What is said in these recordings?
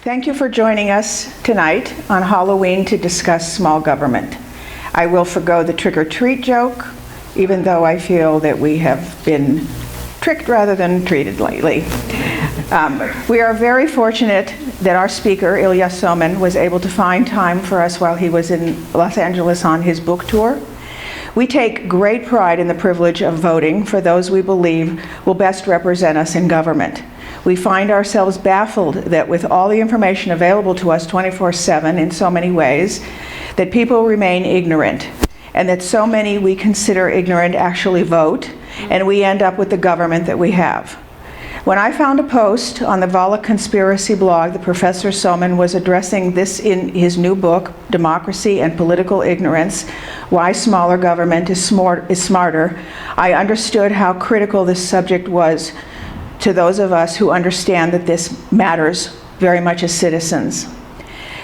Thank you for joining us tonight on Halloween to discuss small government. I will forgo the trick-or-treat joke, even though I feel that we have been tricked rather than treated lately. We are very fortunate that our speaker, Ilya Somin, was able to find time for us while he was in Los Angeles on his book tour. We take great pride in the privilege of voting for those we believe will best represent us in government. We find ourselves baffled that with all the information available to us 24/7 in so many ways, that people remain ignorant, and that so many we consider ignorant actually vote, and we end up with the government that we have. When I found a post on the Vala Conspiracy blog that Professor Somin was addressing this in his new book, Democracy and Political Ignorance, Why Smaller Government is Smarter, I understood how critical this subject was to those of us who understand that this matters very much as citizens.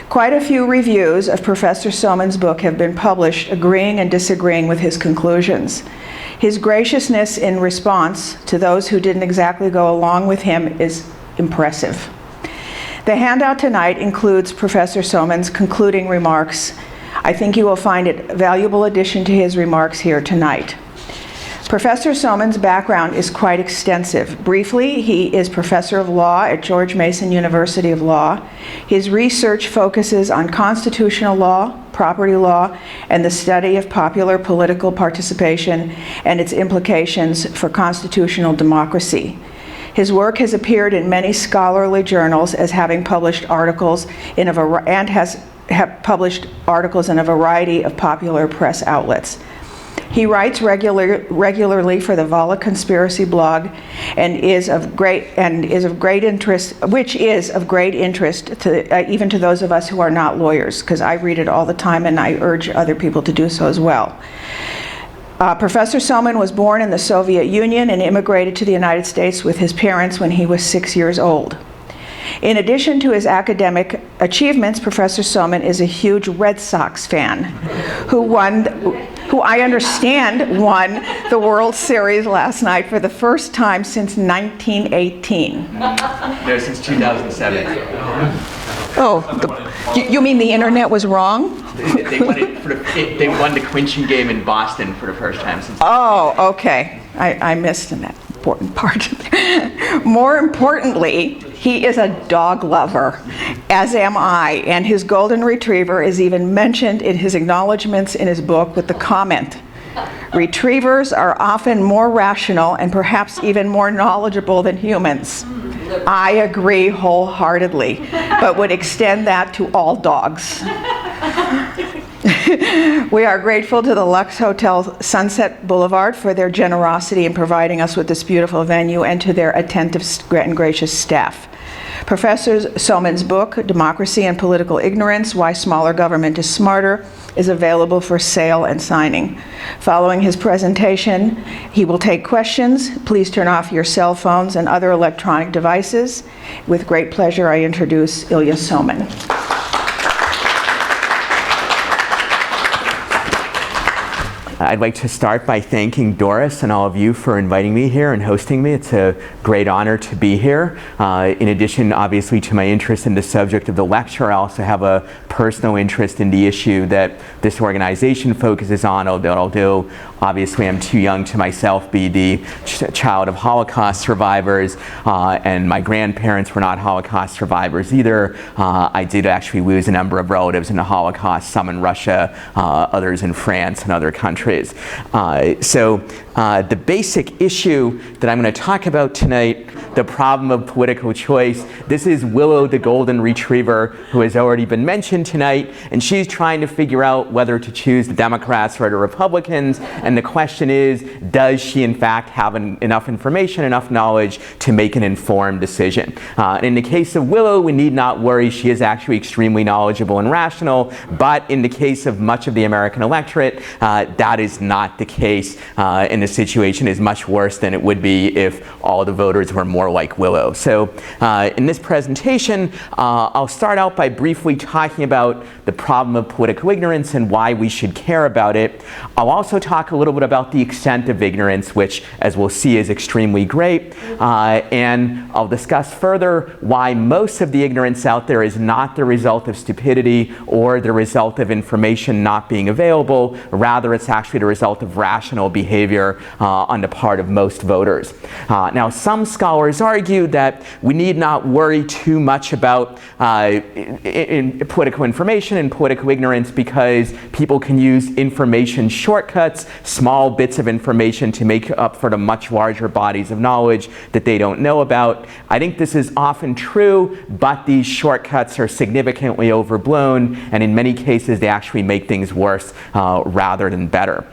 Quite a few reviews of Professor Somin's book have been published agreeing and disagreeing with his conclusions. His graciousness in response to those who didn't exactly go along with him is impressive. The handout tonight includes Professor Somin's concluding remarks. I think you will find it a valuable addition to his remarks here tonight. Professor Somin's background is quite extensive. Briefly, he is professor of law at George Mason University of Law. His research focuses on constitutional law, property law, and the study of popular political participation and its implications for constitutional democracy. His work has appeared in many scholarly journals as having published articles in published articles in a variety of popular press outlets. He writes regularly for the Vala Conspiracy blog and is of great interest, which is of great interest to even to those of us who are not lawyers, because I read it all the time and I urge other people to do so as well. Professor Somin was born in the Soviet Union and immigrated to the United States with his parents when he was 6 years old. In addition to his academic achievements, Professor Somin is a huge Red Sox fan who I understand won the World Series last night for the first time since 1918. No, since 2007. Oh, you mean the internet was wrong? They won the clinching game in Boston for the first time since. Oh, okay. I missed that important part. More importantly, he is a dog lover, as am I, and his golden retriever is even mentioned in his acknowledgments in his book with the comment, "Retrievers are often more rational and perhaps even more knowledgeable than humans." I agree wholeheartedly, but would extend that to all dogs. We are grateful to the Lux Hotel Sunset Boulevard for their generosity in providing us with this beautiful venue and to their attentive and gracious staff. Professor Somin's book, Democracy and Political Ignorance, Why Smaller Government is Smarter, is available for sale and signing. Following his presentation, he will take questions. Please turn off your cell phones and other electronic devices. With great pleasure, I introduce Ilya Somin. I'd like to start by thanking Doris and all of you for inviting me here and hosting me. It's a great honor to be here. In addition, obviously, to my interest in the subject of the lecture, I also have a personal interest in the issue that this organization focuses on, although obviously I'm too young to myself be the child of Holocaust survivors, and my grandparents were not Holocaust survivors either. I did actually lose a number of relatives in the Holocaust, some in Russia, others in France and other countries. The basic issue that I'm going to talk about tonight, the problem of political choice. This is Willow, the golden retriever, who has already been mentioned tonight, and she's trying to figure out whether to choose the Democrats or the Republicans, and the question is, does she in fact have enough information, enough knowledge to make an informed decision? In the case of Willow, we need not worry. She is actually extremely knowledgeable and rational, but in the case of much of the American electorate, that is not the case, and the situation is much worse than it would be if all the voters were more more like Willow. So in this presentation, I'll start out by briefly talking about the problem of political ignorance and why we should care about it. I'll also talk a little bit about the extent of ignorance, which, as we'll see, is extremely great. And I'll discuss further why most of the ignorance out there is not the result of stupidity or the result of information not being available. Rather, it's actually the result of rational behavior on the part of most voters. Now, some scholars argue that we need not worry too much about in political information and political ignorance because people can use information shortcuts, small bits of information to make up for the much larger bodies of knowledge that they don't know about. I think this is often true, but these shortcuts are significantly overblown, and in many cases they actually make things worse rather than better.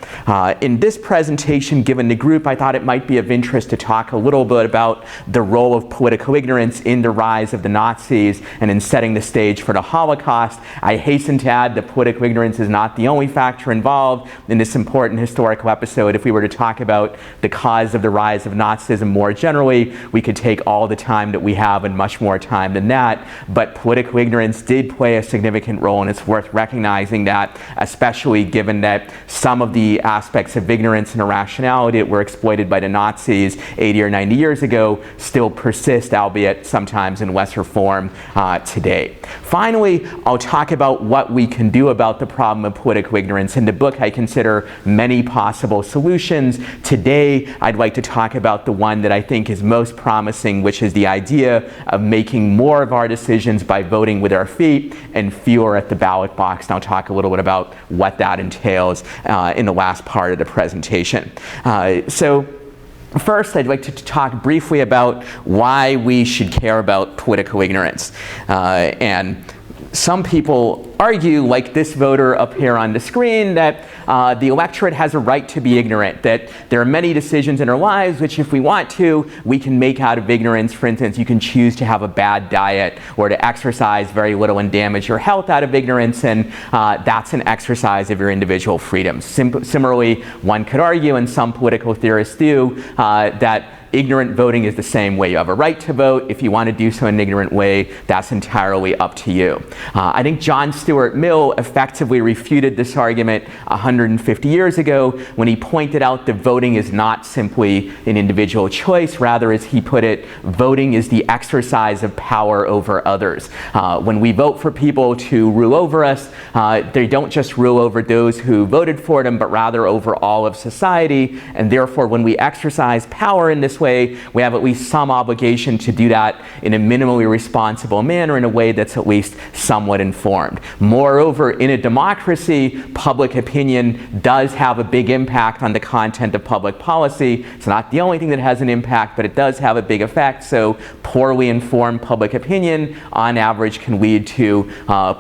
In this presentation, given the group, I thought it might be of interest to talk a little bit about the role of political ignorance in the rise of the Nazis and in setting the stage for the Holocaust. I hasten to add that political ignorance is not the only factor involved in this important historical episode. If we were to talk about the cause of the rise of Nazism more generally, we could take all the time that we have and much more time than that. But political ignorance did play a significant role, and it's worth recognizing that, especially given that some of the aspects of ignorance and irrationality that were exploited by the Nazis 80 or 90 years ago still persist, albeit sometimes in lesser form today. Finally, I'll talk about what we can do about the problem of political ignorance. In the book, I consider many possible solutions. Today, I'd like to talk about the one that I think is most promising, which is the idea of making more of our decisions by voting with our feet and fewer at the ballot box. And I'll talk a little bit about what that entails in the last part of the presentation. First, I'd like to talk briefly about why we should care about political ignorance. And some people argue, like this voter up here on the screen, that the electorate has a right to be ignorant, that there are many decisions in our lives which, if we want to, we can make out of ignorance. For instance, you can choose to have a bad diet or to exercise very little and damage your health out of ignorance, and that's an exercise of your individual freedoms. Similarly, one could argue, and some political theorists do, that ignorant voting is the same way. You have a right to vote. If you want to do so in an ignorant way, that's entirely up to you. I think John Stuart Mill effectively refuted this argument 150 years ago when he pointed out that voting is not simply an individual choice. Rather, as he put it, voting is the exercise of power over others. When we vote for people to rule over us, they don't just rule over those who voted for them, but rather over all of society. And therefore, when we exercise power in this way, we have at least some obligation to do that in a minimally responsible manner, in a way that's at least somewhat informed. Moreover, in a democracy, public opinion does have a big impact on the content of public policy. It's not the only thing that has an impact, but it does have a big effect. So poorly informed public opinion, on average, can lead to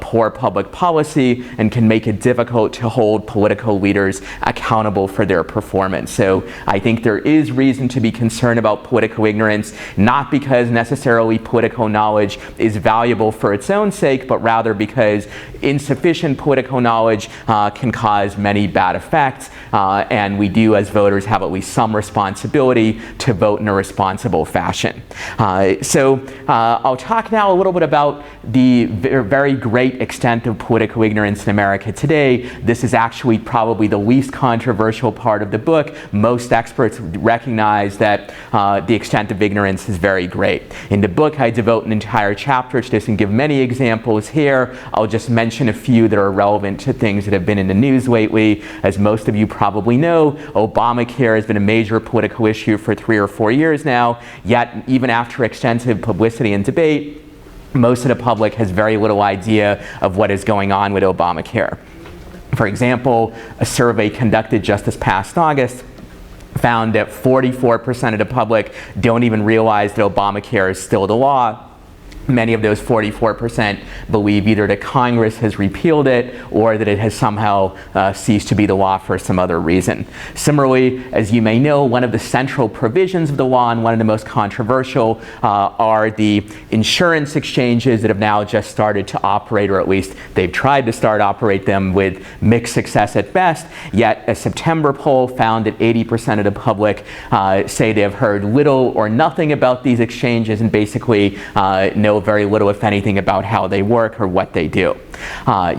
poor public policy and can make it difficult to hold political leaders accountable for their performance. So I think there is reason to be concerned about political ignorance, not because necessarily political knowledge is valuable for its own sake, but rather because insufficient political knowledge can cause many bad effects, and we do as voters have at least some responsibility to vote in a responsible fashion. I'll talk now a little bit about the very great extent of political ignorance in America today. This is actually probably the least controversial part of the book. Most experts recognize that the extent of ignorance is very great. In the book, I devote an entire chapter to this and give many examples here. I'll just mention a few that are relevant to things that have been in the news lately. As most of you probably know, Obamacare has been a major political issue for 3 or 4 years now, yet even after extensive publicity and debate, most of the public has very little idea of what is going on with Obamacare. For example, a survey conducted just this past August found that 44% of the public don't even realize that Obamacare is still the law. Many of those 44% believe either that Congress has repealed it or that it has somehow ceased to be the law for some other reason. Similarly, as you may know, one of the central provisions of the law and one of the most controversial are the insurance exchanges that have now just started to operate, or at least they've tried to operate them with mixed success at best. Yet a September poll found that 80% of the public say they have heard little or nothing about these exchanges and basically know very little, if anything, about how they work or what they do.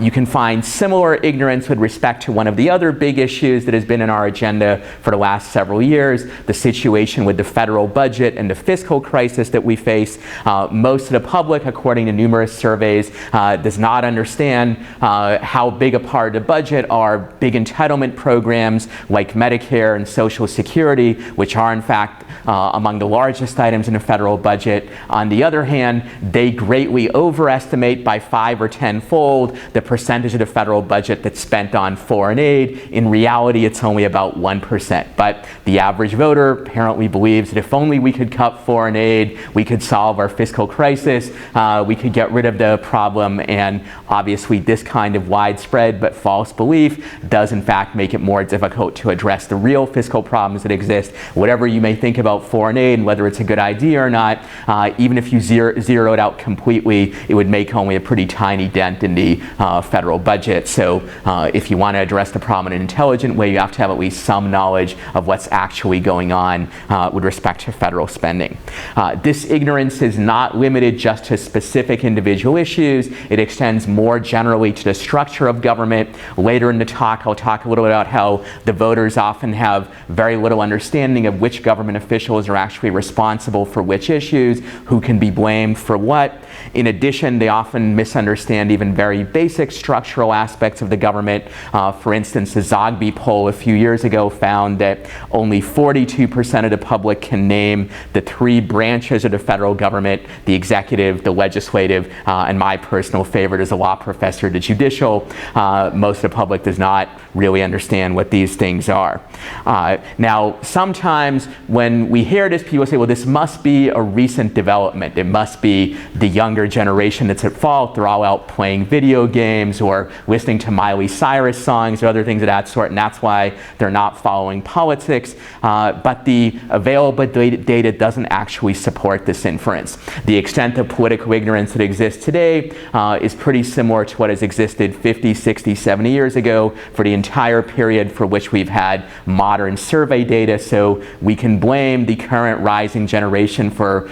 You can find similar ignorance with respect to one of the other big issues that has been in our agenda for the last several years, the situation with the federal budget and the fiscal crisis that we face. Most of the public, according to numerous surveys, does not understand how big a part of the budget are big entitlement programs like Medicare and Social Security, which are in fact among the largest items in the federal budget. On the other hand, they greatly overestimate by 5 or 10-fold the percentage of the federal budget that's spent on foreign aid. In reality, it's only about 1%. But the average voter apparently believes that if only we could cut foreign aid, we could solve our fiscal crisis, we could get rid of the problem, and obviously this kind of widespread but false belief does in fact make it more difficult to address the real fiscal problems that exist. Whatever you may think about foreign aid and whether it's a good idea or not, even if you zero it out completely, it would make only a pretty tiny dent in the federal budget. So if you want to address the problem in an intelligent way, you have to have at least some knowledge of what's actually going on with respect to federal spending. This ignorance is not limited just to specific individual issues. It extends more generally to the structure of government. Later in the talk, I'll talk a little bit about how the voters often have very little understanding of which government officials are actually responsible for which issues, who can be blamed for what. In addition, they often misunderstand even very basic structural aspects of the government. For instance, the Zogby poll a few years ago found that only 42% of the public can name the 3 branches of the federal government: the executive, the legislative, and my personal favorite as a law professor, the judicial. Most of the public does not really understand what these things are. Now, sometimes when we hear this, people say, well, this must be a recent development. It must be the younger generation that's at fault. They're all out playing video games or listening to Miley Cyrus songs or other things of that sort, and that's why they're not following politics. But the available data doesn't actually support this inference. The extent of political ignorance that exists today is pretty similar to what has existed 50, 60, 70 years ago for the entire period for which we've had modern survey data. So we can blame the current rising generation for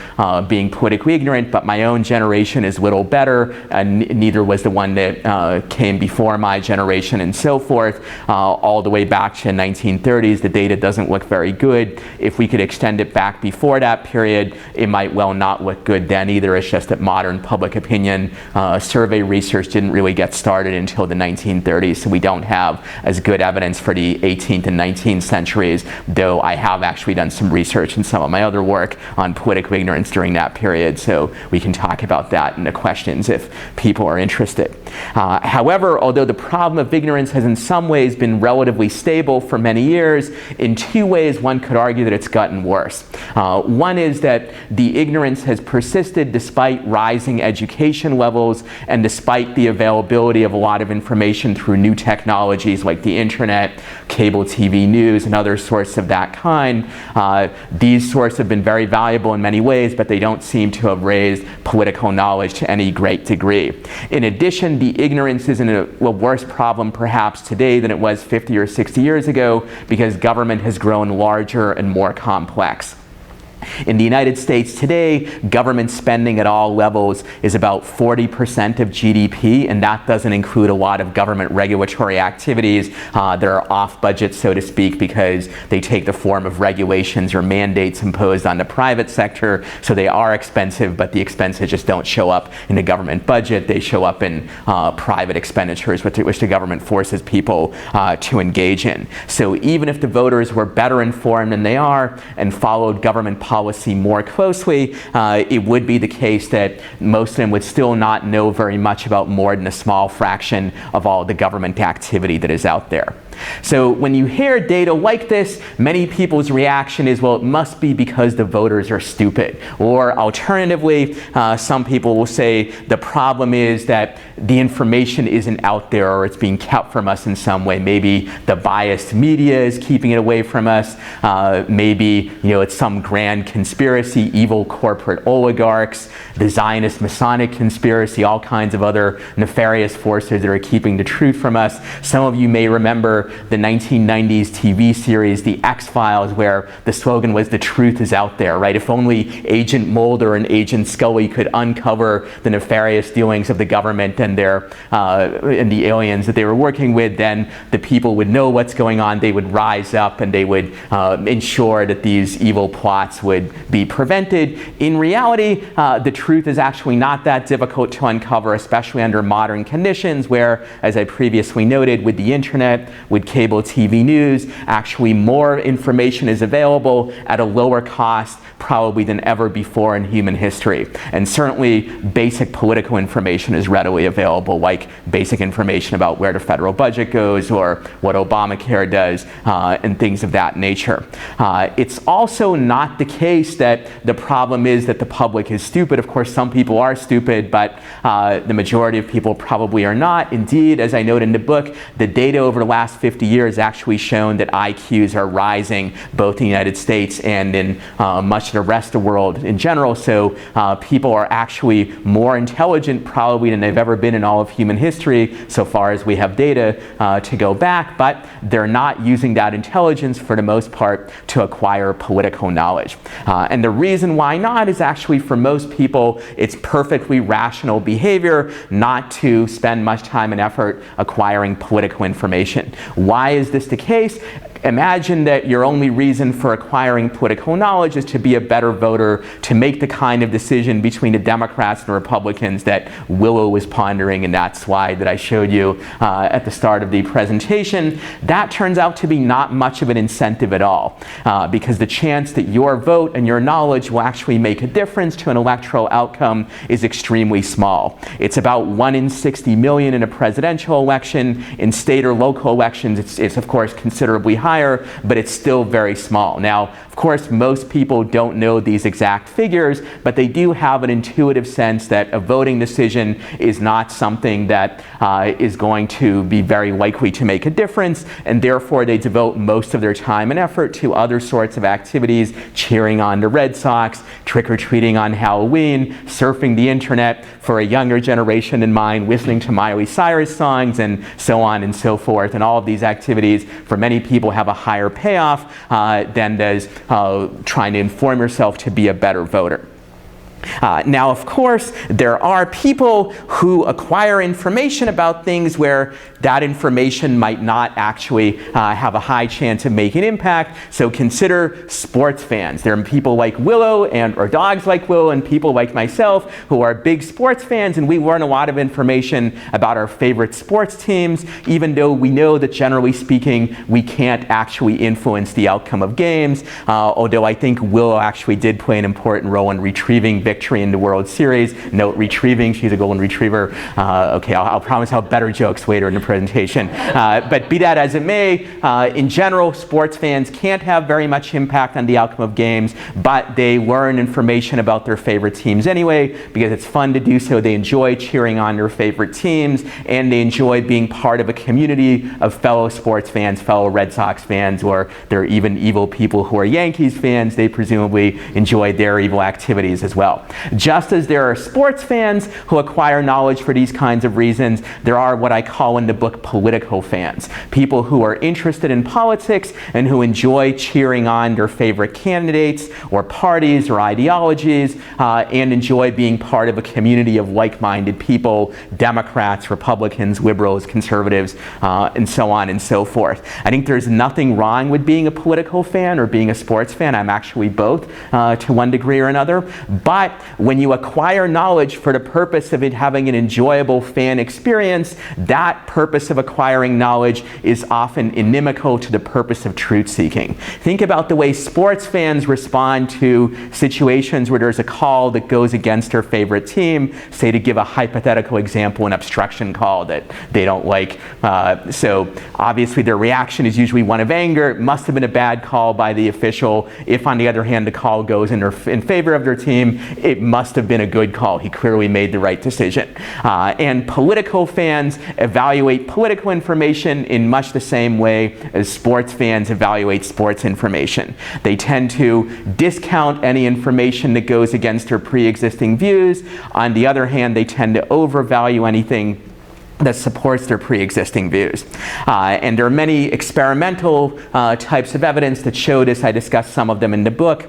being politically ignorant, but my own generation is little better, and neither was the one that came before my generation, and so forth. All the way back to the 1930s, the data doesn't look very good. If we could extend it back before that period, it might well not look good then either. It's just that modern public opinion survey research didn't really get started until the 1930s, so we don't have as good evidence for the 18th and 19th centuries, though I have actually done some research in some of my other work on political ignorance during that period, so we can talk about that in the questions if people are interested. However, although the problem of ignorance has in some ways been relatively stable for many years, in 2 ways one could argue that it's gotten worse. One is that the ignorance has persisted despite rising education levels and despite the availability of a lot of information through new technologies like the internet, cable TV news, and other sources of that kind. These sources have been very valuable in many ways, but they don't seem to have raised political knowledge to any great degree. In addition, the ignorance is in a worse problem perhaps today than it was 50 or 60 years ago because government has grown larger and more complex. In the United States today, government spending at all levels is about 40% of GDP, and that doesn't include a lot of government regulatory activities that are off budget, so to speak, because they take the form of regulations or mandates imposed on the private sector, so they are expensive, but the expenses just don't show up in the government budget. They show up in private expenditures, which the government forces people to engage in. So even if the voters were better informed than they are and followed government policy more closely, it would be the case that most of them would still not know very much about more than a small fraction of all the government activity that is out there. So when you hear data like this, many people's reaction is, well, it must be because the voters are stupid. Or alternatively, some people will say the problem is that the information isn't out there or it's being kept from us in some way. Maybe the biased media is keeping it away from us. Maybe it's some grand conspiracy, evil corporate oligarchs, the Zionist Masonic conspiracy, all kinds of other nefarious forces that are keeping the truth from us. Some of you may remember the 1990s TV series, The X-Files, where the slogan was, "The truth is out there," right? If only Agent Mulder and Agent Scully could uncover the nefarious dealings of the government and the aliens that they were working with, then the people would know what's going on. They would rise up and they would ensure that these evil plots would be prevented. In reality, the truth is actually not that difficult to uncover, especially under modern conditions where, as I previously noted, with the internet, with cable TV news, actually more information is available at a lower cost probably than ever before in human history. And certainly basic political information is readily available, like basic information about where the federal budget goes or what Obamacare does and things of that nature. It's also not the case that the problem is that the public is stupid. Of course, some people are stupid, but the majority of people probably are not. Indeed, as I note in the book, the data over the last 50 years actually shown that IQs are rising both in the United States and in much of the rest of the world in general. So people are actually more intelligent probably than they've ever been in all of human history, so far as we have data to go back, but they're not using that intelligence for the most part to acquire political knowledge. And the reason why not is actually for most people it's perfectly rational behavior not to spend much time and effort acquiring political information. Why is this the case? Imagine that your only reason for acquiring political knowledge is to be a better voter, to make the kind of decision between the Democrats and Republicans that Willow was pondering in that slide that I showed you at the start of the presentation. That turns out to be not much of an incentive at all, because the chance that your vote and your knowledge will actually make a difference to an electoral outcome is extremely small. It's about 1 in 60 million in a presidential election. In state or local elections, it's of course considerably higher, but it's still very small. Now, of course, most people don't know these exact figures, but they do have an intuitive sense that a voting decision is not something that is going to be very likely to make a difference, and therefore they devote most of their time and effort to other sorts of activities, cheering on the Red Sox, trick-or-treating on Halloween, surfing the internet, for a younger generation in mind, listening to Miley Cyrus songs, and so on and so forth. And all of these activities, for many people, have a higher payoff than does trying to inform yourself to be a better voter. Now, of course, there are people who acquire information about things where that information might not actually have a high chance of making an impact. So consider sports fans. There are people like Willow or dogs like Willow and people like myself who are big sports fans, and we learn a lot of information about our favorite sports teams, even though we know that generally speaking, we can't actually influence the outcome of games, although I think Willow actually did play an important role in retrieving victory in the World Series. Note retrieving, she's a golden retriever. Okay, I'll promise I'll have better jokes later in the presentation. But be that as it may, in general, sports fans can't have very much impact on the outcome of games, but they learn information about their favorite teams anyway, because it's fun to do so. They enjoy cheering on their favorite teams, and they enjoy being part of a community of fellow sports fans, fellow Red Sox fans, or there are even evil people who are Yankees fans. They presumably enjoy their evil activities as well. Just as there are sports fans who acquire knowledge for these kinds of reasons, there are what I call in the book political fans, people who are interested in politics and who enjoy cheering on their favorite candidates or parties or ideologies and enjoy being part of a community of like-minded people, Democrats, Republicans, liberals, conservatives, and so on and so forth. I think there's nothing wrong with being a political fan or being a sports fan. I'm actually both to one degree or another, but But when you acquire knowledge for the purpose of it having an enjoyable fan experience, that purpose of acquiring knowledge is often inimical to the purpose of truth-seeking. Think about the way sports fans respond to situations where there's a call that goes against their favorite team, say, to give a hypothetical example, an obstruction call that they don't like. So obviously their reaction is usually one of anger. It must have been a bad call by the official. If, on the other hand, the call goes in favor of their team, it must have been a good call. He clearly made the right decision. And political fans evaluate political information in much the same way as sports fans evaluate sports information. They tend to discount any information that goes against their pre-existing views. On the other hand, they tend to overvalue anything that supports their pre-existing views. And there are many experimental types of evidence that show this. I discussed some of them in the book.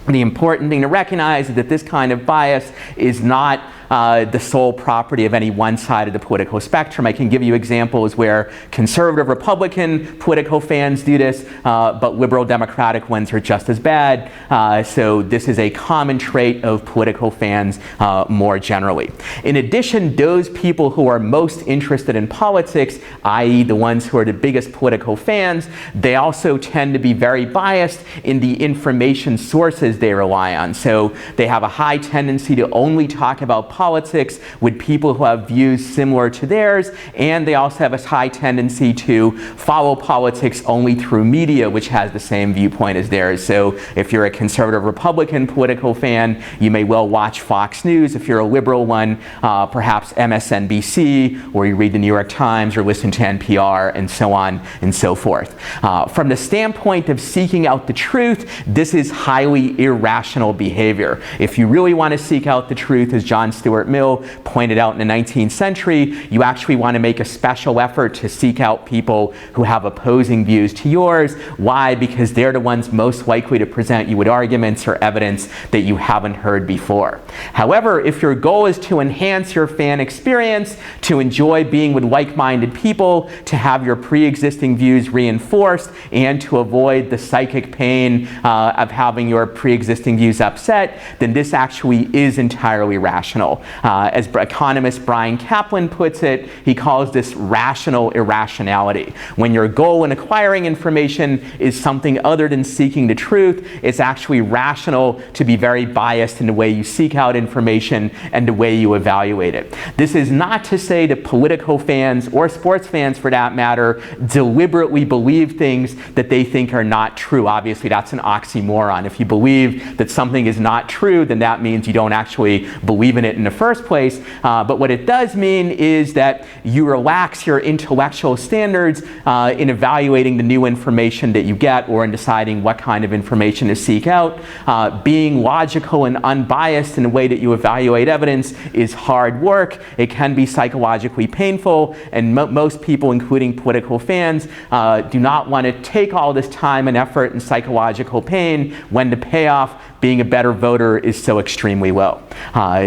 The important thing to recognize is that this kind of bias is not the sole property of any one side of the political spectrum. I can give you examples where conservative Republican political fans do this, but liberal Democratic ones are just as bad. So this is a common trait of political fans more generally. In addition, those people who are most interested in politics, i.e. the ones who are the biggest political fans, they also tend to be very biased in the information sources they rely on. So they have a high tendency to only talk about politics with people who have views similar to theirs, and they also have a high tendency to follow politics only through media which has the same viewpoint as theirs. So if you're a conservative Republican political fan, you may well watch Fox News. If you're a liberal one, perhaps MSNBC, or you read the New York Times or listen to NPR, and so on and so forth. From the standpoint of seeking out the truth, this is highly irrational behavior. If you really want to seek out the truth, as John Stuart Mill pointed out in the 19th century, you actually want to make a special effort to seek out people who have opposing views to yours. Why? Because they're the ones most likely to present you with arguments or evidence that you haven't heard before. However, if your goal is to enhance your fan experience, to enjoy being with like-minded people, to have your pre-existing views reinforced, and to avoid the psychic pain of having your pre-existing views upset, then this actually is entirely rational. As economist Brian Kaplan puts it, he calls this rational irrationality. When your goal in acquiring information is something other than seeking the truth, it's actually rational to be very biased in the way you seek out information and the way you evaluate it. This is not to say that political fans, or sports fans for that matter, deliberately believe things that they think are not true. Obviously, that's an oxymoron. If you believe that something is not true, then that means you don't actually believe in it in the first place. But what it does mean is that you relax your intellectual standards in evaluating the new information that you get, or in deciding what kind of information to seek out. Being logical and unbiased in the way that you evaluate evidence is hard work. It can be psychologically painful, and most people, including political fans, do not want to take all this time and effort and psychological pain when the payoff, being a better voter, is so extremely low.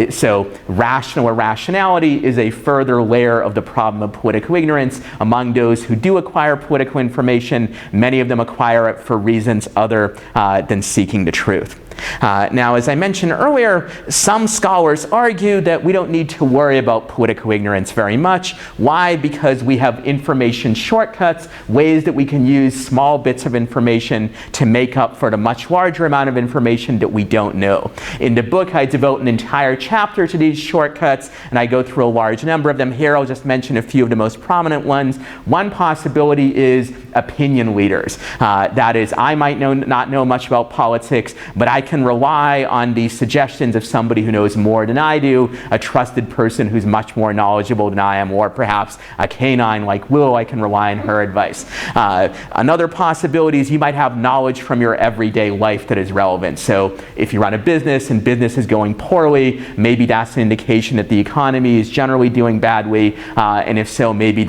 So rational irrationality is a further layer of the problem of political ignorance. Among those who do acquire political information, many of them acquire it for reasons other than seeking the truth. Now, as I mentioned earlier, some scholars argue that we don't need to worry about political ignorance very much. Why? Because we have information shortcuts, ways that we can use small bits of information to make up for the much larger amount of information that we don't know. In the book, I devote an entire chapter to these shortcuts, and I go through a large number of them. Here, I'll just mention a few of the most prominent ones. One possibility is opinion leaders. That is, I might not know much about politics, but I can rely on the suggestions of somebody who knows more than I do, a trusted person who's much more knowledgeable than I am, or perhaps a canine like Willow. I can rely on her advice. Another possibility is you might have knowledge from your everyday life that is relevant. So if you run a business and business is going poorly, maybe that's an indication that the economy is generally doing badly, and if so, maybe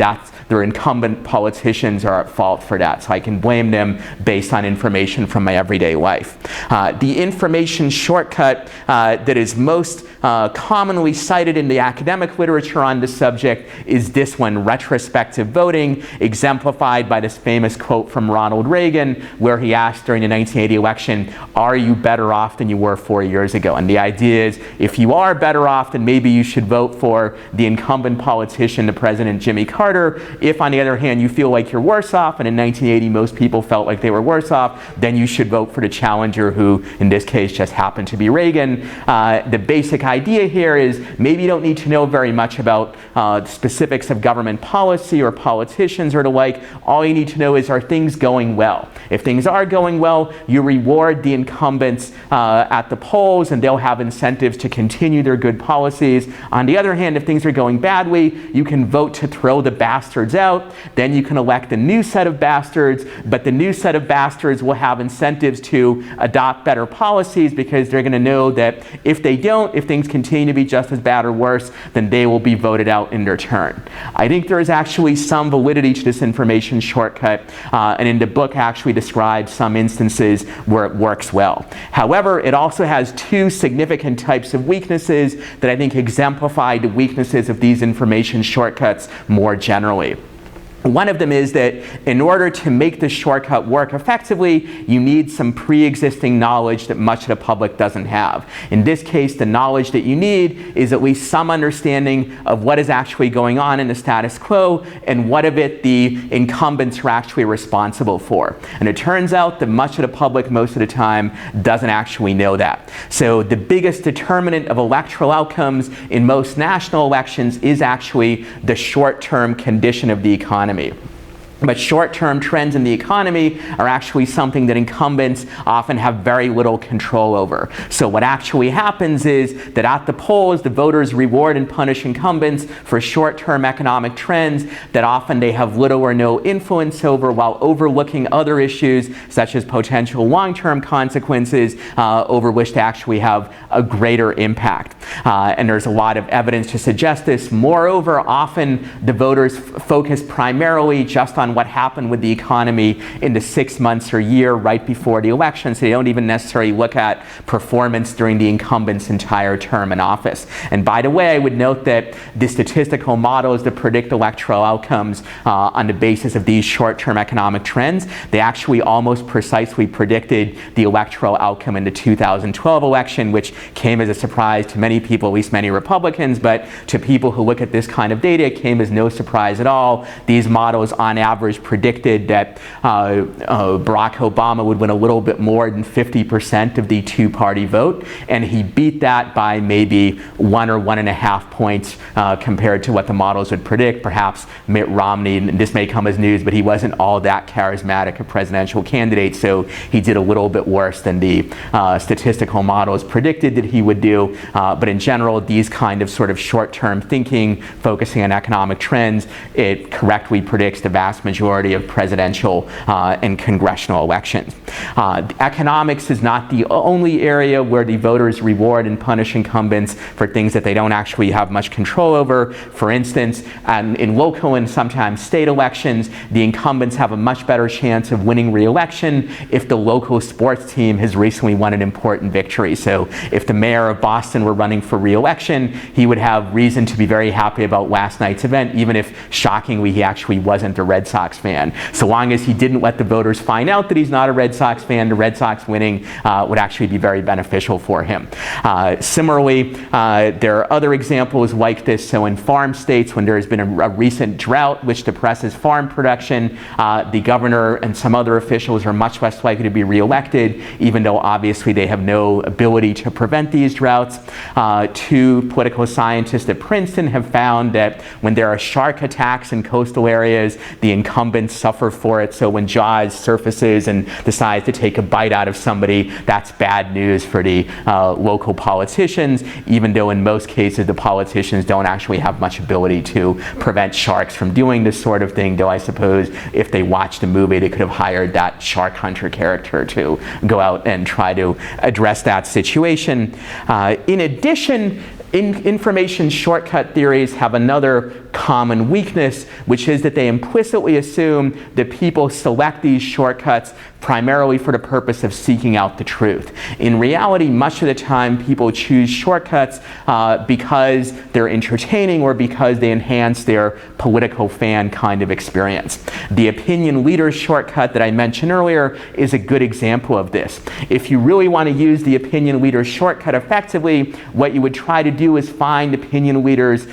their incumbent politicians are at fault for that. So I can blame them based on information from my everyday life. The information shortcut that is most commonly cited in the academic literature on the subject is this one, retrospective voting, exemplified by this famous quote from Ronald Reagan, where he asked during the 1980 election, are you better off than you were 4 years ago? And the idea is, if you are better off, then maybe you should vote for the incumbent politician, the President Jimmy Carter. If, on the other hand, you feel like you're worse off, and in 1980 most people felt like they were worse off, then you should vote for the challenger, who in this case just happened to be Reagan. The basic idea here is maybe you don't need to know very much about the specifics of government policy or politicians or the like. All you need to know is, are things going well? If things are going well, you reward the incumbents at the polls, and they'll have incentives to continue their good policies. On the other hand, if things are going badly, you can vote to throw the bastards out. Then you can elect a new set of bastards, but the new set of bastards will have incentives to adopt better policies, because they're going to know that if they don't, if things continue to be just as bad or worse, then they will be voted out in their turn. I think there is actually some validity to this information shortcut, and in the book actually describes some instances where it works well. However, it also has two significant types of weaknesses that I think exemplify the weaknesses of these information shortcuts more generally. One of them is that in order to make this shortcut work effectively, you need some pre-existing knowledge that much of the public doesn't have. In this case, the knowledge that you need is at least some understanding of what is actually going on in the status quo and what of it the incumbents are actually responsible for. And it turns out that much of the public most of the time doesn't actually know that. So the biggest determinant of electoral outcomes in most national elections is actually the short-term condition of the economy. But short-term trends in the economy are actually something that incumbents often have very little control over. So what actually happens is that at the polls, the voters reward and punish incumbents for short-term economic trends that often they have little or no influence over, while overlooking other issues such as potential long-term consequences over which they actually have a greater impact. And there's a lot of evidence to suggest this. Moreover, often the voters focus primarily just on what happened with the economy in the 6 months or year right before the election, so they don't even necessarily look at performance during the incumbent's entire term in office. And by the way, I would note that the statistical models that predict electoral outcomes on the basis of these short-term economic trends, they actually almost precisely predicted the electoral outcome in the 2012 election, which came as a surprise to many people, at least many Republicans, but to people who look at this kind of data, it came as no surprise at all. These models on average predicted that Barack Obama would win a little bit more than 50% of the two-party vote, and he beat that by maybe 1 or 1.5 points compared to what the models would predict. Perhaps Mitt Romney, and this may come as news, but he wasn't all that charismatic a presidential candidate, so he did a little bit worse than the statistical models predicted that he would do. But in general, these kind of sort of short-term thinking, focusing on economic trends, it correctly predicts the vast majority of presidential and congressional elections. Economics is not the only area where the voters reward and punish incumbents for things that they don't actually have much control over. For instance, in local and sometimes state elections, the incumbents have a much better chance of winning re-election if the local sports team has recently won an important victory. So if the mayor of Boston were running for re-election, he would have reason to be very happy about last night's event, even if shockingly he actually wasn't a Red Sox fan. So long as he didn't let the voters find out that he's not a Red Sox fan, the Red Sox winning would actually be very beneficial for him. Similarly, there are other examples like this. So in farm states, when there has been a recent drought which depresses farm production, the governor and some other officials are much less likely to be reelected, even though obviously they have no ability to prevent these droughts. Two political scientists at Princeton have found that when there are shark attacks in coastal areas, the incumbents suffer for it. So when Jaws surfaces and decides to take a bite out of somebody, that's bad news for the local politicians, even though in most cases the politicians don't actually have much ability to prevent sharks from doing this sort of thing, though I suppose if they watched a movie they could have hired that shark hunter character to go out and try to address that situation. In addition, information shortcut theories have another common weakness, which is that they implicitly assume that people select these shortcuts primarily for the purpose of seeking out the truth. In reality, much of the time people choose shortcuts because they're entertaining or because they enhance their political fan kind of experience. The opinion leaders shortcut that I mentioned earlier is a good example of this. If you really want to use the opinion leaders shortcut effectively, what you would try to do is find opinion leaders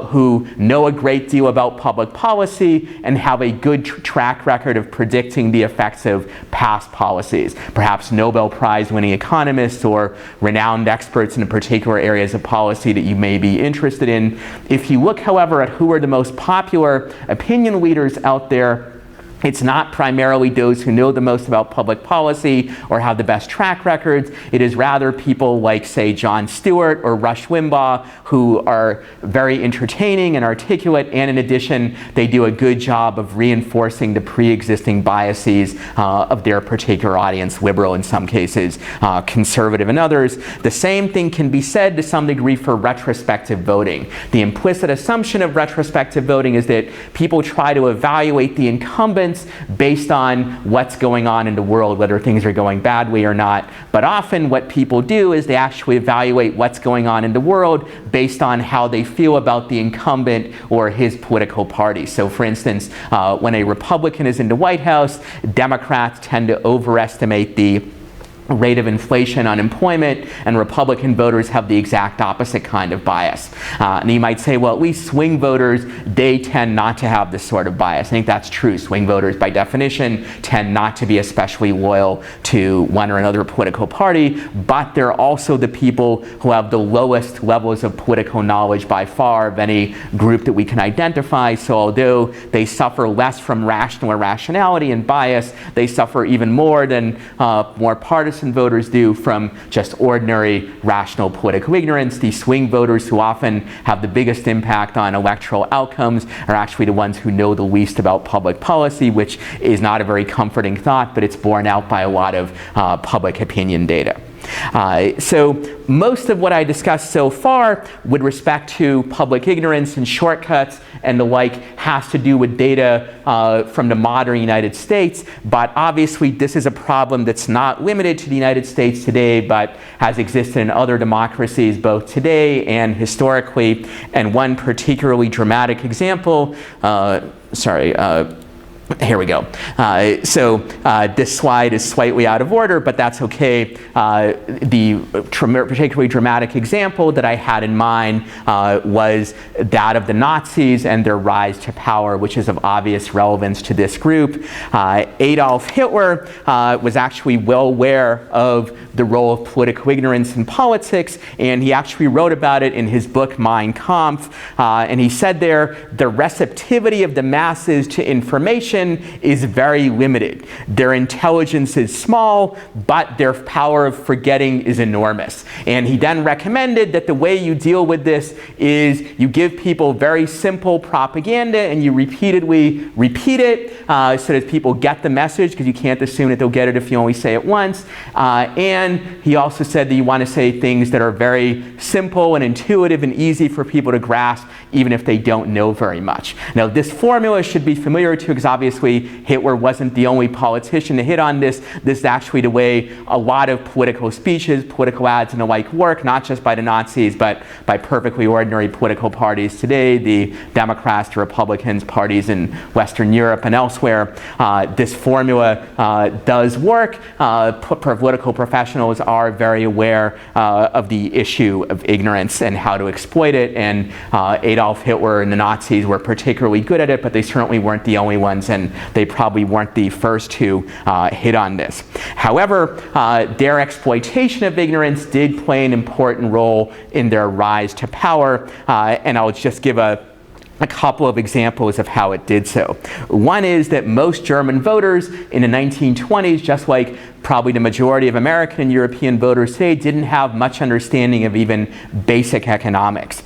who know a great deal about public policy and have a good track record of predicting the effects of past policies. Perhaps Nobel Prize winning economists or renowned experts in particular areas of policy that you may be interested in. If you look, however, at who are the most popular opinion leaders out there, it's not primarily those who know the most about public policy or have the best track records. It is rather people like, say, Jon Stewart or Rush Limbaugh, who are very entertaining and articulate, and in addition, they do a good job of reinforcing the pre-existing biases of their particular audience, liberal in some cases, conservative in others. The same thing can be said to some degree for retrospective voting. The implicit assumption of retrospective voting is that people try to evaluate the incumbents based on what's going on in the world, whether things are going badly or not. But often what people do is they actually evaluate what's going on in the world based on how they feel about the incumbent or his political party. So for instance, when a Republican is in the White House, Democrats tend to overestimate the rate of inflation, unemployment, and Republican voters have the exact opposite kind of bias. And you might say, well, at least swing voters, they tend not to have this sort of bias. I think that's true. Swing voters, by definition, tend not to be especially loyal to one or another political party, but they're also the people who have the lowest levels of political knowledge by far of any group that we can identify. So although they suffer less from rational irrationality and bias, they suffer even more than more partisan voters do from just ordinary rational political ignorance. These swing voters who often have the biggest impact on electoral outcomes are actually the ones who know the least about public policy, which is not a very comforting thought, but it's borne out by a lot of public opinion data. So most of what I discussed so far with respect to public ignorance and shortcuts and the like has to do with data from the modern United States, but obviously this is a problem that's not limited to the United States today, but has existed in other democracies both today and historically. And one particularly dramatic example, here we go. This slide is slightly out of order, but that's okay. The particularly dramatic example that I had in mind was that of the Nazis and their rise to power, which is of obvious relevance to this group. Adolf Hitler was actually well aware of the role of political ignorance in politics, and he actually wrote about it in his book Mein Kampf. And he said there, the receptivity of the masses to information is very limited. Their intelligence is small, but their power of forgetting is enormous. And he then recommended that the way you deal with this is you give people very simple propaganda and you repeatedly repeat it so that people get the message, because you can't assume that they'll get it if you only say it once. And he also said that you want to say things that are very simple and intuitive and easy for people to grasp, even if they don't know very much. Now, this formula should be familiar to you because obviously Hitler wasn't the only politician to hit on this. This is actually the way a lot of political speeches, political ads, and the like work, not just by the Nazis, but by perfectly ordinary political parties today, the Democrats, the Republicans, parties in Western Europe and elsewhere. This formula does work. Political professionals are very aware of the issue of ignorance and how to exploit it, and Adolf Hitler and the Nazis were particularly good at it, but they certainly weren't the only ones, and they probably weren't the first to hit on this. However, their exploitation of ignorance did play an important role in their rise to power, and I'll just give a couple of examples of how it did so. One is that most German voters in the 1920s, just like probably the majority of American and European voters today didn't have much understanding of even basic economics.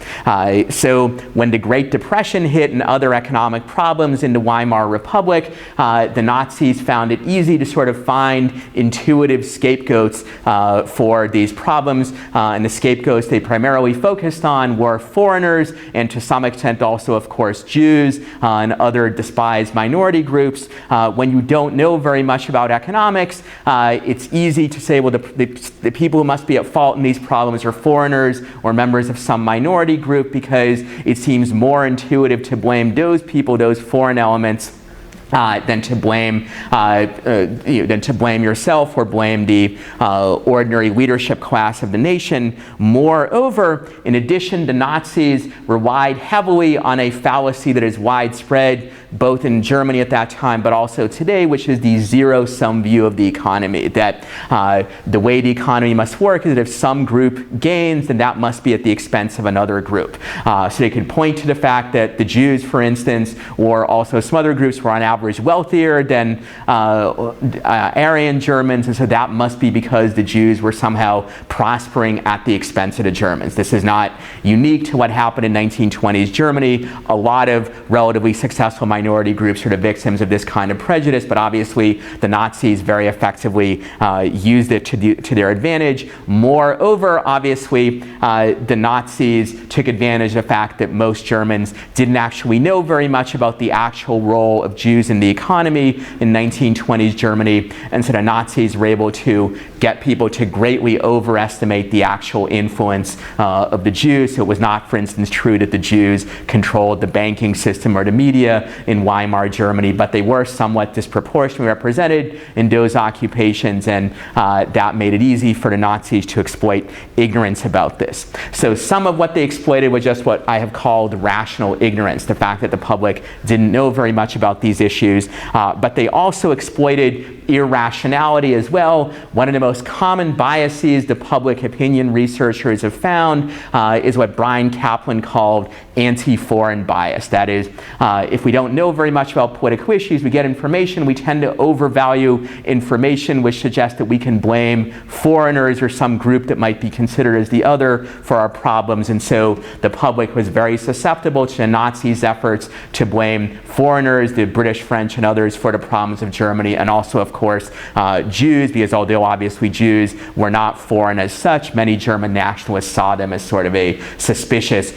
So when the Great Depression hit and other economic problems in the Weimar Republic, the Nazis found it easy to sort of find intuitive scapegoats for these problems, and the scapegoats they primarily focused on were foreigners and to some extent also, of course, Jews and other despised minority groups. When you don't know very much about economics, it's easy to say, well, the people who must be at fault in these problems are foreigners or members of some minority group, because it seems more intuitive to blame those people, those foreign elements, than to blame yourself or blame the ordinary leadership class of the nation. Moreover, in addition, the Nazis relied heavily on a fallacy that is widespread both in Germany at that time but also today, which is the zero-sum view of the economy, that the way the economy must work is that if some group gains, then that must be at the expense of another group. So they could point to the fact that the Jews, for instance, or also some other groups were on average wealthier than Aryan Germans, and so that must be because the Jews were somehow prospering at the expense of the Germans. This is not unique to what happened in 1920s Germany. A lot of relatively successful minority groups are the victims of this kind of prejudice, but obviously the Nazis very effectively used it to their advantage. Moreover, obviously, the Nazis took advantage of the fact that most Germans didn't actually know very much about the actual role of Jews in the economy in 1920s Germany, and so the Nazis were able to get people to greatly overestimate the actual influence of the Jews. So it was not, for instance, true that the Jews controlled the banking system or the media in Weimar Germany, but they were somewhat disproportionately represented in those occupations, and that made it easy for the Nazis to exploit ignorance about this. So some of what they exploited was just what I have called rational ignorance, the fact that the public didn't know very much about these issues, but they also exploited irrationality as well. One of the most common biases the public opinion researchers have found is what Brian Kaplan called anti-foreign bias. That is, if we don't know very much about political issues, we get information, we tend to overvalue information, which suggests that we can blame foreigners or some group that might be considered as the other for our problems. And so the public was very susceptible to the Nazis' efforts to blame foreigners, the British, French, and others for the problems of Germany, and also, of course, Jews, because although obviously Jews were not foreign as such, many German nationalists saw them as sort of a suspicious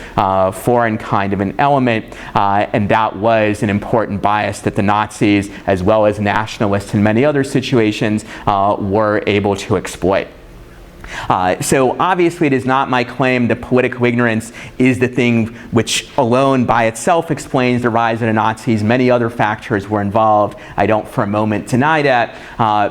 foreign kind of an element, and that was an important bias that the Nazis, as well as nationalists in many other situations, were able to exploit. So obviously it is not my claim that political ignorance is the thing which alone by itself explains the rise of the Nazis. Many other factors were involved. I don't for a moment deny that,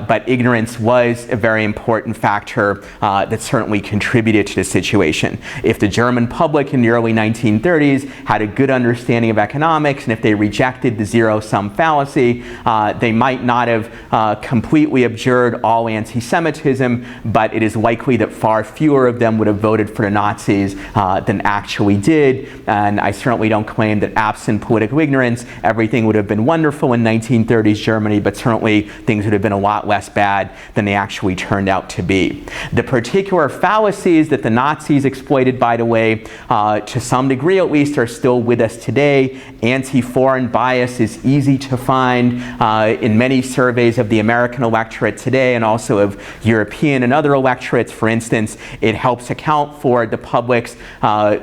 but ignorance was a very important factor that certainly contributed to the situation. If the German public in the early 1930s had a good understanding of economics, and if they rejected the zero-sum fallacy, they might not have completely abjured all anti-Semitism, but it is likely that far fewer of them would have voted for the Nazis than actually did. And I certainly don't claim that absent political ignorance, everything would have been wonderful in 1930s Germany, but certainly things would have been a lot less bad than they actually turned out to be. The particular fallacies that the Nazis exploited, by the way, to some degree at least, are still with us today. Anti-foreign bias is easy to find in many surveys of the American electorate today, and also of European and other electorates. For instance, it helps account for the public's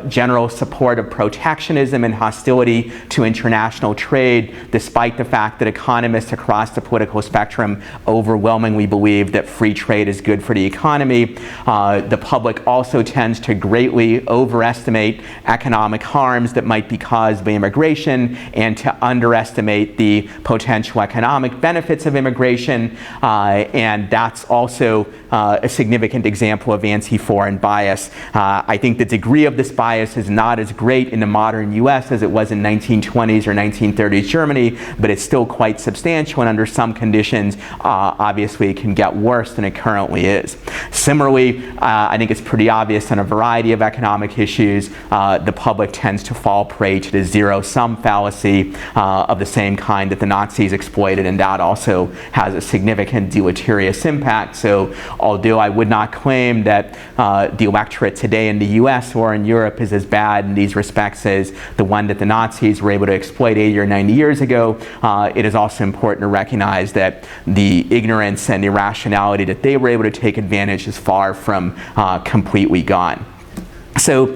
general support of protectionism and hostility to international trade, despite the fact that economists across the political spectrum overwhelmingly believe that free trade is good for the economy. The public also tends to greatly overestimate economic harms that might be caused by immigration and to underestimate the potential economic benefits of immigration, and that's also a significant example example of anti-foreign bias. I think the degree of this bias is not as great in the modern US as it was in 1920s or 1930s Germany, but it's still quite substantial, and under some conditions, obviously it can get worse than it currently is. Similarly, I think it's pretty obvious on a variety of economic issues, the public tends to fall prey to the zero-sum fallacy of the same kind that the Nazis exploited, and that also has a significant deleterious impact. So although I would not claim that the electorate today in the US or in Europe is as bad in these respects as the one that the Nazis were able to exploit 80 or 90 years ago, it is also important to recognize that the ignorance and irrationality that they were able to take advantage is far from completely gone. So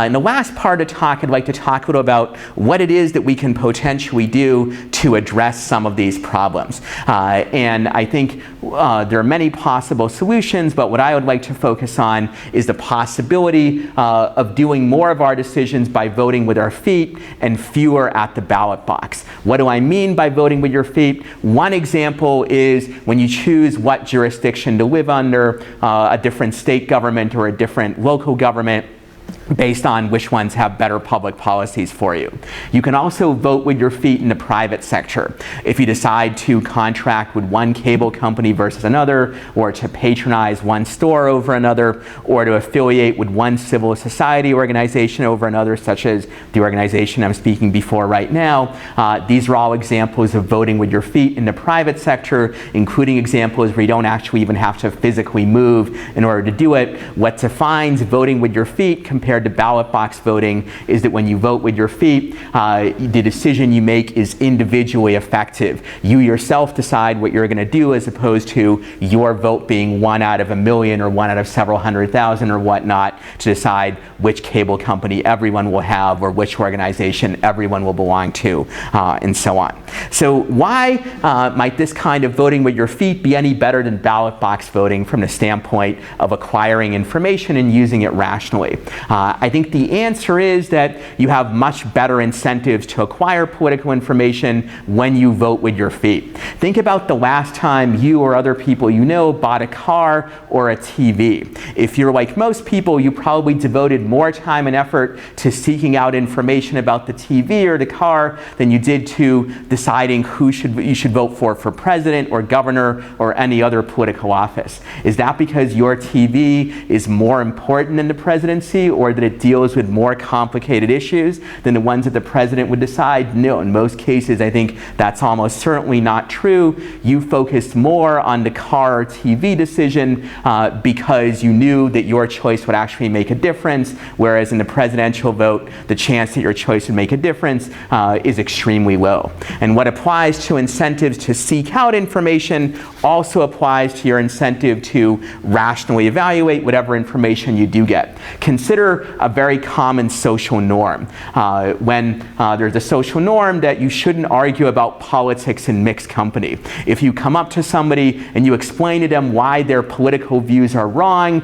in the last part of the talk, I'd like to talk a little about what it is that we can potentially do to address some of these problems. And I think there are many possible solutions, but what I would like to focus on is the possibility of doing more of our decisions by voting with our feet and fewer at the ballot box. What do I mean by voting with your feet? One example is when you choose what jurisdiction to live under, a different state government or a different local government, based on which ones have better public policies for you. You can also vote with your feet in the private sector. If you decide to contract with one cable company versus another, or to patronize one store over another, or to affiliate with one civil society organization over another, such as the organization I'm speaking before right now, these are all examples of voting with your feet in the private sector, including examples where you don't actually even have to physically move in order to do it. What defines voting with your feet compared to ballot box voting is that when you vote with your feet, the decision you make is individually effective. You yourself decide what you're going to do, as opposed to your vote being 1 out of 1,000,000 or 1 out of several 100,000 or whatnot to decide which cable company everyone will have or which organization everyone will belong to, and so on. So why might this kind of voting with your feet be any better than ballot box voting from the standpoint of acquiring information and using it rationally? I think the answer is that you have much better incentives to acquire political information when you vote with your feet. Think about the last time you or other people you know bought a car or a TV. If you're like most people, you probably devoted more time and effort to seeking out information about the TV or the car than you did to deciding who you should vote for president or governor or any other political office. Is that because your TV is more important than the presidency, or that it deals with more complicated issues than the ones that the president would decide? No, in most cases I think that's almost certainly not true. You focused more on the car or TV decision because you knew that your choice would actually make a difference, whereas in the presidential vote, the chance that your choice would make a difference is extremely low. And what applies to incentives to seek out information also applies to your incentive to rationally evaluate whatever information you do get. Consider a very common social norm. When there's a social norm that you shouldn't argue about politics in mixed company. If you come up to somebody and you explain to them why their political views are wrong,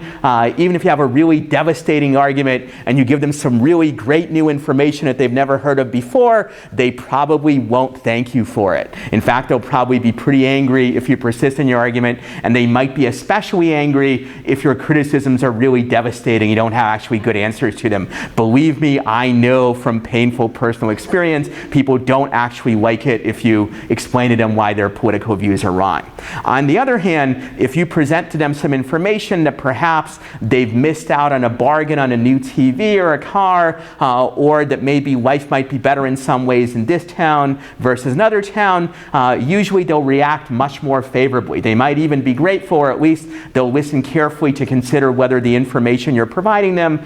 even if you have a really devastating argument and you give them some really great new information that they've never heard of before, they probably won't thank you for it. In fact, they'll probably be pretty angry if you persist in your argument, and they might be especially angry if your criticisms are really devastating. You don't have actually good answers to them. Believe me, I know from painful personal experience, people don't actually like it if you explain to them why their political views are wrong. On the other hand, if you present to them some information that perhaps they've missed out on a bargain on a new TV or a car, or that maybe life might be better in some ways in this town versus another town, usually they'll react much more favorably. They might even be grateful, or at least they'll listen carefully to consider whether the information you're providing them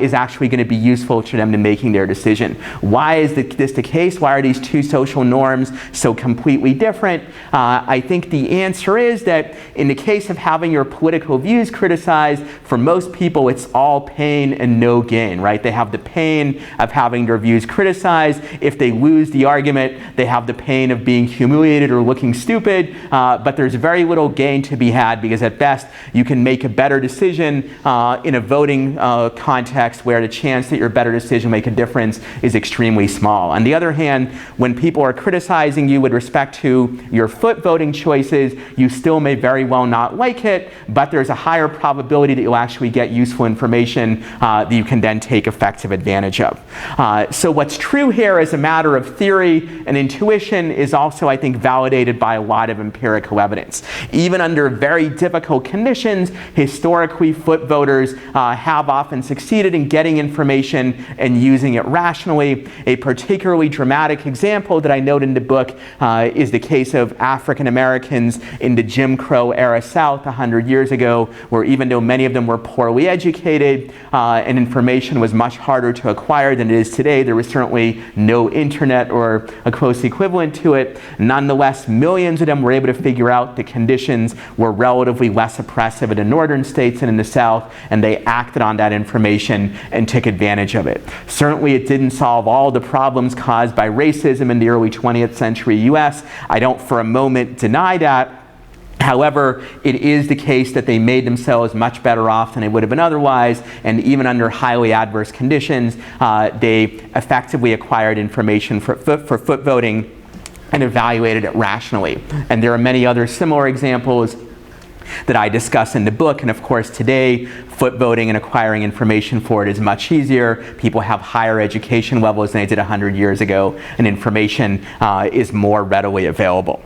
is actually going to be useful to them in making their decision. Why is this the case? Why are these two social norms so completely different? I think the answer is that in the case of having your political views criticized, for most people it's all pain and no gain, right? They have the pain of having their views criticized. If they lose the argument, they have the pain of being humiliated or looking stupid, but there's very little gain to be had, because at best you can make a better decision in a voting context context where the chance that your better decision make a difference is extremely small. On the other hand, when people are criticizing you with respect to your foot voting choices, you still may very well not like it, but there's a higher probability that you'll actually get useful information that you can then take effective advantage of. So what's true here as a matter of theory and intuition is also, I think, validated by a lot of empirical evidence. Even under very difficult conditions, historically, foot voters have often succeeded in getting information and using it rationally. A particularly dramatic example that I note in the book is the case of African Americans in the Jim Crow era South 100 years ago, where even though many of them were poorly educated and information was much harder to acquire than it is today, there was certainly no internet or a close equivalent to it. Nonetheless, millions of them were able to figure out the conditions were relatively less oppressive in the northern states than in the South, and they acted on that information and took advantage of it. Certainly, it didn't solve all the problems caused by racism in the early 20th century US. I don't for a moment deny that. However, it is the case that they made themselves much better off than they would have been otherwise, and even under highly adverse conditions, they effectively acquired information for foot voting and evaluated it rationally. And there are many other similar examples that I discuss in the book, and of course today, foot voting and acquiring information for it is much easier. People have higher education levels than they did 100 years ago, and information is more readily available.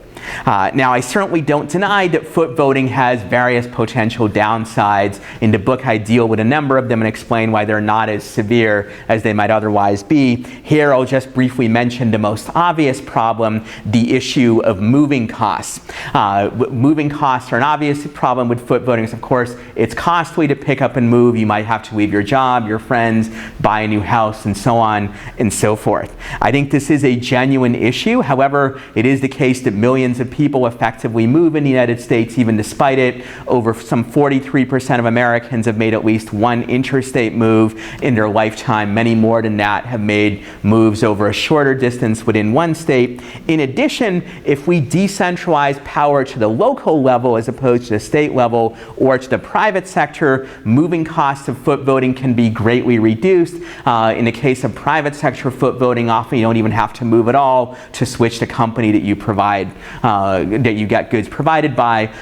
Now, I certainly don't deny that foot voting has various potential downsides. In the book, I deal with a number of them and explain why they're not as severe as they might otherwise be. Here, I'll just briefly mention the most obvious problem, the issue of moving costs. Moving costs are an obvious problem with foot voting. Of course, it's costly to pick up and move. You might have to leave your job, your friends, buy a new house, and so on and so forth. I think this is a genuine issue. However, it is the case that millions of people effectively move in the United States even despite it. Over some 43% of Americans have made at least one interstate move in their lifetime. Many more than that have made moves over a shorter distance within one state. In addition, if we decentralize power to the local level as opposed to the state level or to the private sector, moving costs of foot voting can be greatly reduced. In the case of private sector foot voting, often you don't even have to move at all to switch the company that you provide that you get goods provided by.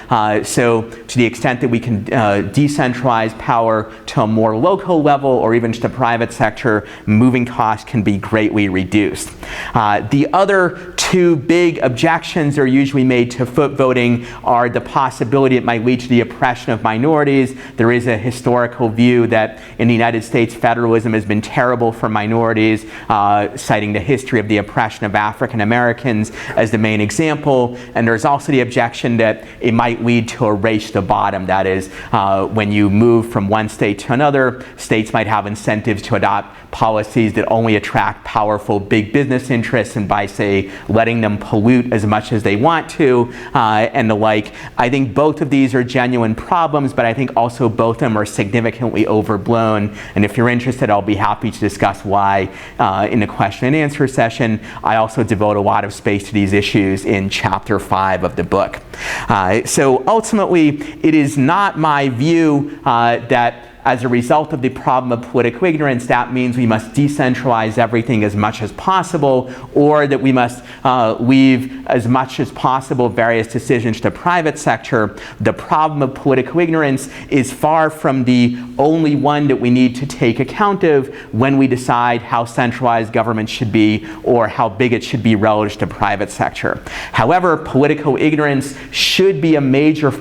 So to the extent that we can decentralize power to a more local level or even to the private sector, moving costs can be greatly reduced. The other two big objections that are usually made to foot voting are the possibility it might lead to the oppression of minorities. There is a historical view that in the United States, federalism has been terrible for minorities, citing the history of the oppression of African Americans as the main example. And there's also the objection that it might lead to a race to the bottom. That is, when you move from one state to another, states might have incentives to adopt policies that only attract powerful big business interests, and by, say, letting them pollute as much as they want to, and the like. I think both of these are genuine problems, but I think also both of them are significantly overblown. And if you're interested, I'll be happy to discuss why in the question and answer session. I also devote a lot of space to these issues in chapter 5 of the book. So ultimately, it is not my view that as a result of the problem of political ignorance, that means we must decentralize everything as much as possible, or that we must leave as much as possible various decisions to the private sector. The problem of political ignorance is far from the only one that we need to take account of when we decide how centralized government should be or how big it should be relative to the private sector. However, political ignorance should be a major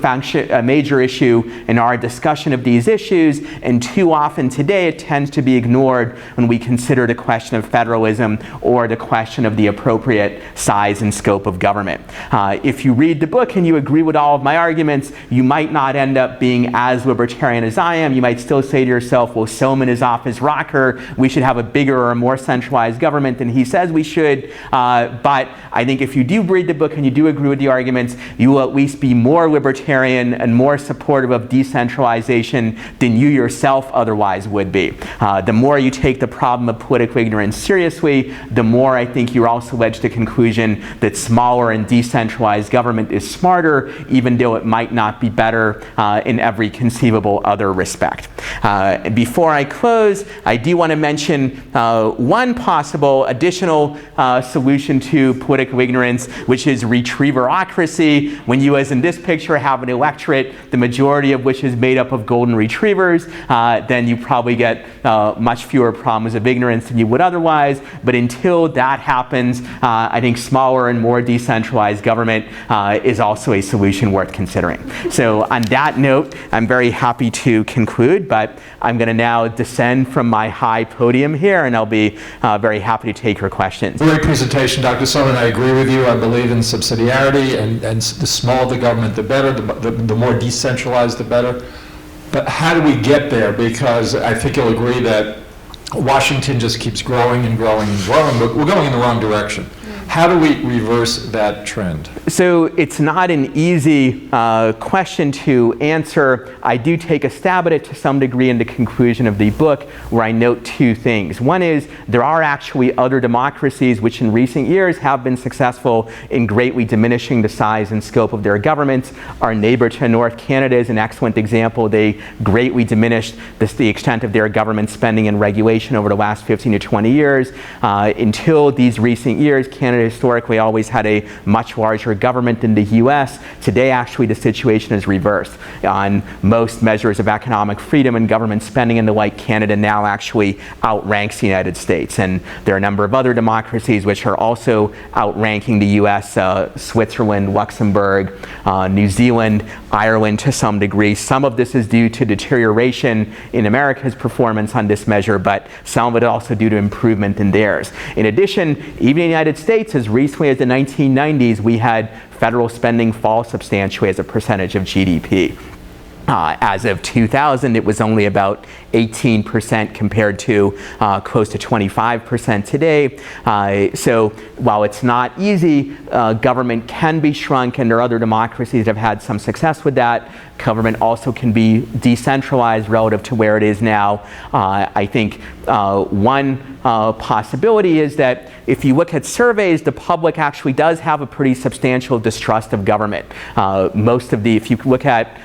issue in our discussion of these issues, and too often today it tends to be ignored when we consider the question of federalism or the question of the appropriate size and scope of government. If you read the book and you agree with all of my arguments, you might not end up being as libertarian as I am. You might still say to yourself, well, Somin is off his rocker. We should have a bigger or a more centralized government than he says we should. But I think if you do read the book and you do agree with the arguments, you will at least be more libertarian and more supportive of decentralization than you yourself otherwise would be. The more you take the problem of political ignorance seriously, the more I think you're also led to the conclusion that smaller and decentralized government is smarter, even though it might not be better in every conceivable other respect. Before I close, I do want to mention one possible additional solution to political ignorance, which is retrieverocracy. When you, as in this picture, have an electorate, the majority of which is made up of golden retrievers, then you probably get much fewer problems of ignorance than you would otherwise. But until that happens, I think smaller and more decentralized government is also a solution worth considering. So on that note, I'm very happy to conclude, but I'm going to now descend from my high podium here, and I'll be very happy to take your questions. Great presentation, Dr. Somin. I agree with you. I believe in subsidiarity, and the smaller the government, the better. The more decentralized, the better. But how do we get there? Because I think you'll agree that Washington just keeps growing and growing and growing, but we're going in the wrong direction. How do we reverse that trend? So it's not an easy question to answer. I do take a stab at it to some degree in the conclusion of the book, where I note two things. One is there are actually other democracies which in recent years have been successful in greatly diminishing the size and scope of their governments. Our neighbor to North, Canada, is an excellent example. They greatly diminished the extent of their government spending and regulation over the last 15 to 20 years. Until these recent years, Canada historically always had a much larger government than the US. Today, actually, the situation is reversed. On most measures of economic freedom and government spending and the like, Canada now actually outranks the United States. And there are a number of other democracies which are also outranking the US, Switzerland, Luxembourg, New Zealand, Ireland to some degree. Some of this is due to deterioration in America's performance on this measure, but some of it also due to improvement in theirs. In addition, even in the United States, as recently as the 1990s, we had federal spending fall substantially as a percentage of GDP. As of 2000, it was only about 18% compared to close to 25% today. So while it's not easy, government can be shrunk, and there are other democracies that have had some success with that. Government also can be decentralized relative to where it is now. I think one possibility is that if you look at surveys, the public actually does have a pretty substantial distrust of government. If you look at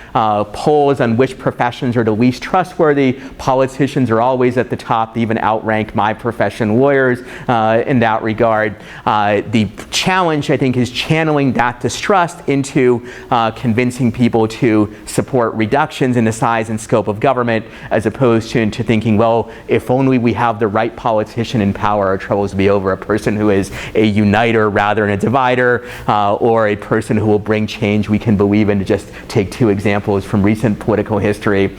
polls on which professions are the least trustworthy, politicians are always at the top. They even outrank my profession, lawyers, in that regard. The challenge, I think, is channeling that distrust into convincing people to support reductions in the size and scope of government, as opposed to thinking, well, if only we have the right politician in power, our troubles will be over. A person who is a uniter rather than a divider, or a person who will bring change we can believe in, to just take two examples from recent political history.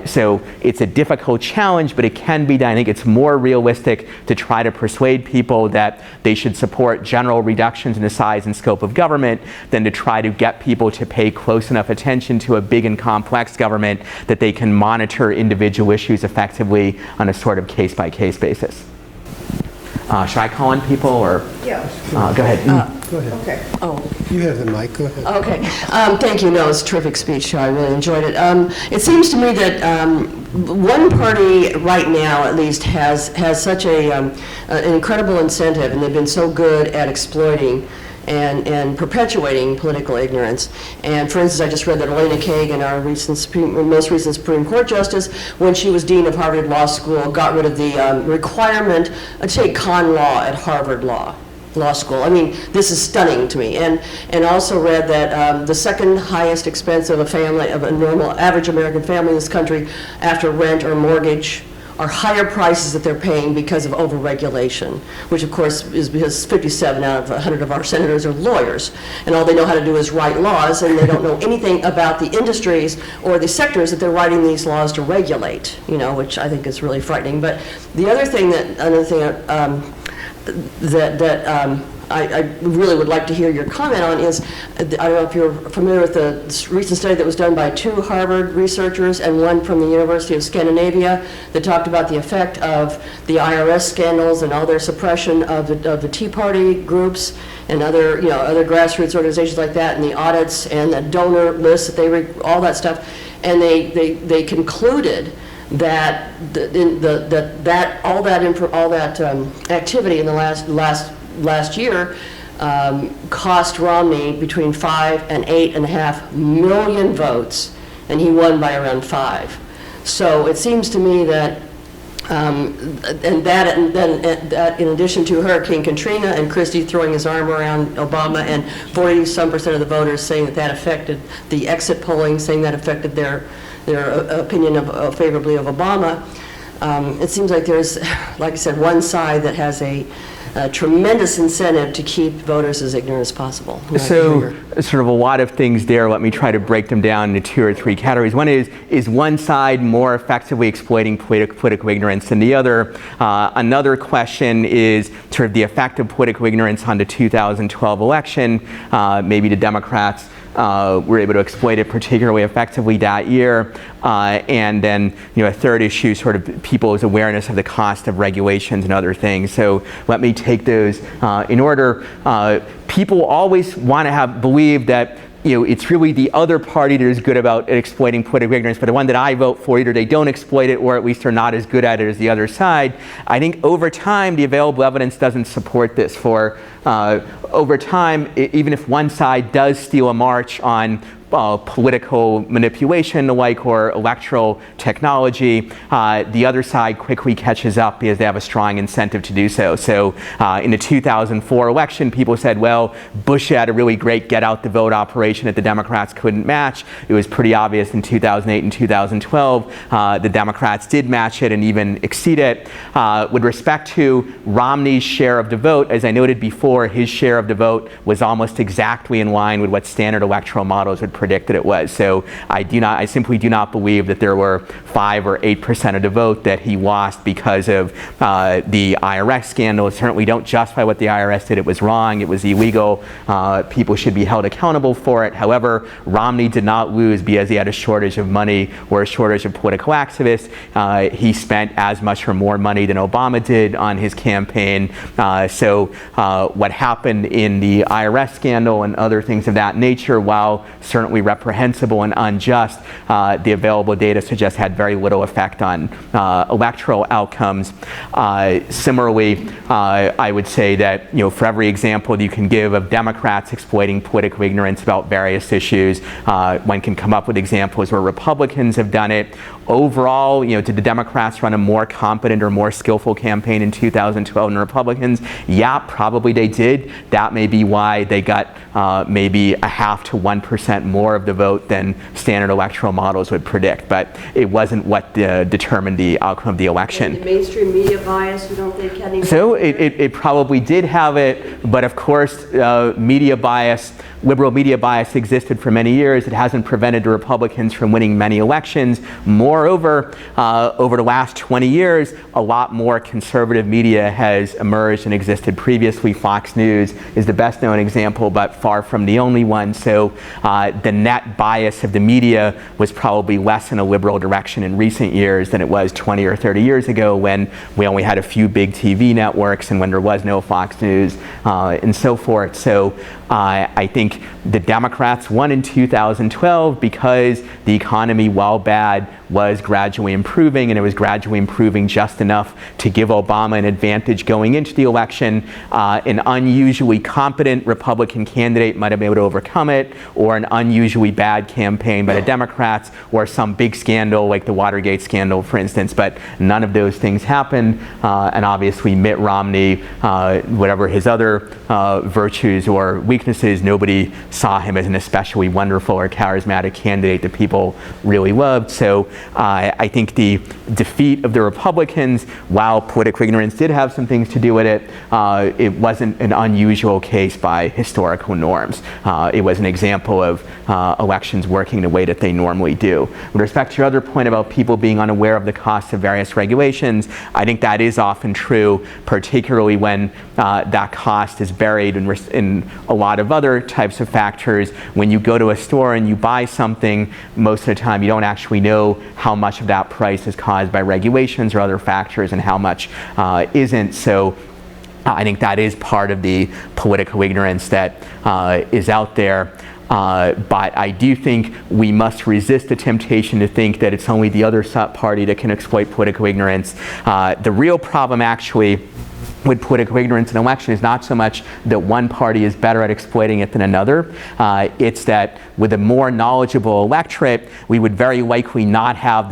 So it's a difficult challenge, but it can be done. I think it's more realistic to try to persuade people that they should support general reductions in the size and scope of government than to try to get people to pay close enough attention to a big and complex government that they can monitor individual issues effectively on a sort of case-by-case basis. Should I call on people, or? Yeah. Go ahead. Go ahead. Okay. Oh, You have the mic, go ahead. okay. Thank you. No, it's a terrific speech. I really enjoyed it. It seems to me that one party right now, at least, has such an incredible incentive, and they've been so good at exploiting and perpetuating political ignorance. And for instance, I just read that Elena Kagan, our most recent Supreme Court Justice, when she was Dean of Harvard Law School, got rid of the requirement to take con law at Harvard Law School. I mean, this is stunning to me. And also read that the second highest expense of a normal average American family in this country, after rent or mortgage, are higher prices that they're paying because of overregulation, which of course is because 57 out of 100 of our senators are lawyers, and all they know how to do is write laws, and they don't know anything about the industries or the sectors that they're writing these laws to regulate, which I think is really frightening. But the other thing I really would like to hear your comment on is, I don't know if you're familiar with the recent study that was done by 2 Harvard researchers and one from the University of Scandinavia that talked about the effect of the IRS scandals and all their suppression of the Tea Party groups and other grassroots organizations like that, and the audits and the donor lists that all that stuff. And they concluded that all that activity in the last year cost Romney between 5 and 8.5 million votes, and he won by around 5. So it seems to me that, and that in addition to Hurricane Katrina and Christie throwing his arm around Obama, and 40-some% of the voters saying that affected the exit polling, saying that affected their opinion of favorably of Obama. It seems like there's, like I said, one side that has a tremendous incentive to keep voters as ignorant as possible. So, sort of a lot of things there. Let me try to break them down into 2 or 3 categories. One is one side more effectively exploiting political ignorance than the other? Another question is sort of the effect of political ignorance on the 2012 election. Maybe the Democrats were able to exploit it particularly effectively that year. And then, a third issue, sort of people's awareness of the cost of regulations and other things. So let me take those in order. People always want to believe that it's really the other party that is good about exploiting political ignorance, but the one that I vote for, either they don't exploit it or at least are not as good at it as the other side. I think over time, the available evidence doesn't support this. Over time, even if one side does steal a march on political manipulation, the like, or electoral technology, the other side quickly catches up because they have a strong incentive to do so. So in the 2004 election, people said, well, Bush had a really great get-out-the-vote operation that the Democrats couldn't match. It was pretty obvious in 2008 and 2012. The Democrats did match it and even exceed it. With respect to Romney's share of the vote, as I noted before, his share of the vote was almost exactly in line with what standard electoral models would predict that it was. So I simply do not believe that there were 5 or 8% of the vote that he lost because of the IRS scandal. Certainly don't justify what the IRS did. It was wrong. It was illegal. People should be held accountable for it. However, Romney did not lose because he had a shortage of money or a shortage of political activists. He spent as much or more money than Obama did on his campaign. So what happened in the IRS scandal and other things of that nature, while certainly reprehensible and unjust, the available data suggests had very little effect on electoral outcomes. Similarly, I would say that for every example you can give of Democrats exploiting political ignorance about various issues, one can come up with examples where Republicans have done it. Overall, did the Democrats run a more competent or more skillful campaign in 2012 than Republicans? Yeah, probably they did. That may be why they got maybe 0.5 to 1% more of the vote than standard electoral models would predict. But it wasn't what determined the outcome of the election. And the mainstream media bias, you don't think had any? So it probably did have it, but of course, media bias, liberal media bias existed for many years. It hasn't prevented the Republicans from winning many elections. Moreover, over the last 20 years, a lot more conservative media has emerged and existed previously. Fox News is the best known example, but far from the only one. So the net bias of the media was probably less in a liberal direction in recent years than it was 20 or 30 years ago, when we only had a few big TV networks and when there was no Fox News and so forth. So I think the Democrats won in 2012 because the economy, while bad, was gradually improving, and it was gradually improving just enough to give Obama an advantage going into the election. An unusually competent Republican candidate might have been able to overcome it, or an unusually bad campaign by the Democrats, or some big scandal like the Watergate scandal, for instance, but none of those things happened. And obviously Mitt Romney, whatever his other virtues or weaknesses, nobody saw him as an especially wonderful or charismatic candidate that people really loved. So I think the defeat of the Republicans, while political ignorance did have some things to do with it, it wasn't an unusual case by historical norms. It was an example of elections working the way that they normally do. With respect to your other point about people being unaware of the costs of various regulations, I think that is often true, particularly when that cost is buried in a lot of other types of factors. When you go to a store and you buy something, most of the time you don't actually know how much of that price is caused by regulations or other factors and how much isn't. So I think that is part of the political ignorance that is out there. But I do think we must resist the temptation to think that it's only the other party that can exploit political ignorance. The real problem actually with political ignorance in an election is not so much that one party is better at exploiting it than another. It's that with a more knowledgeable electorate, we would very likely not have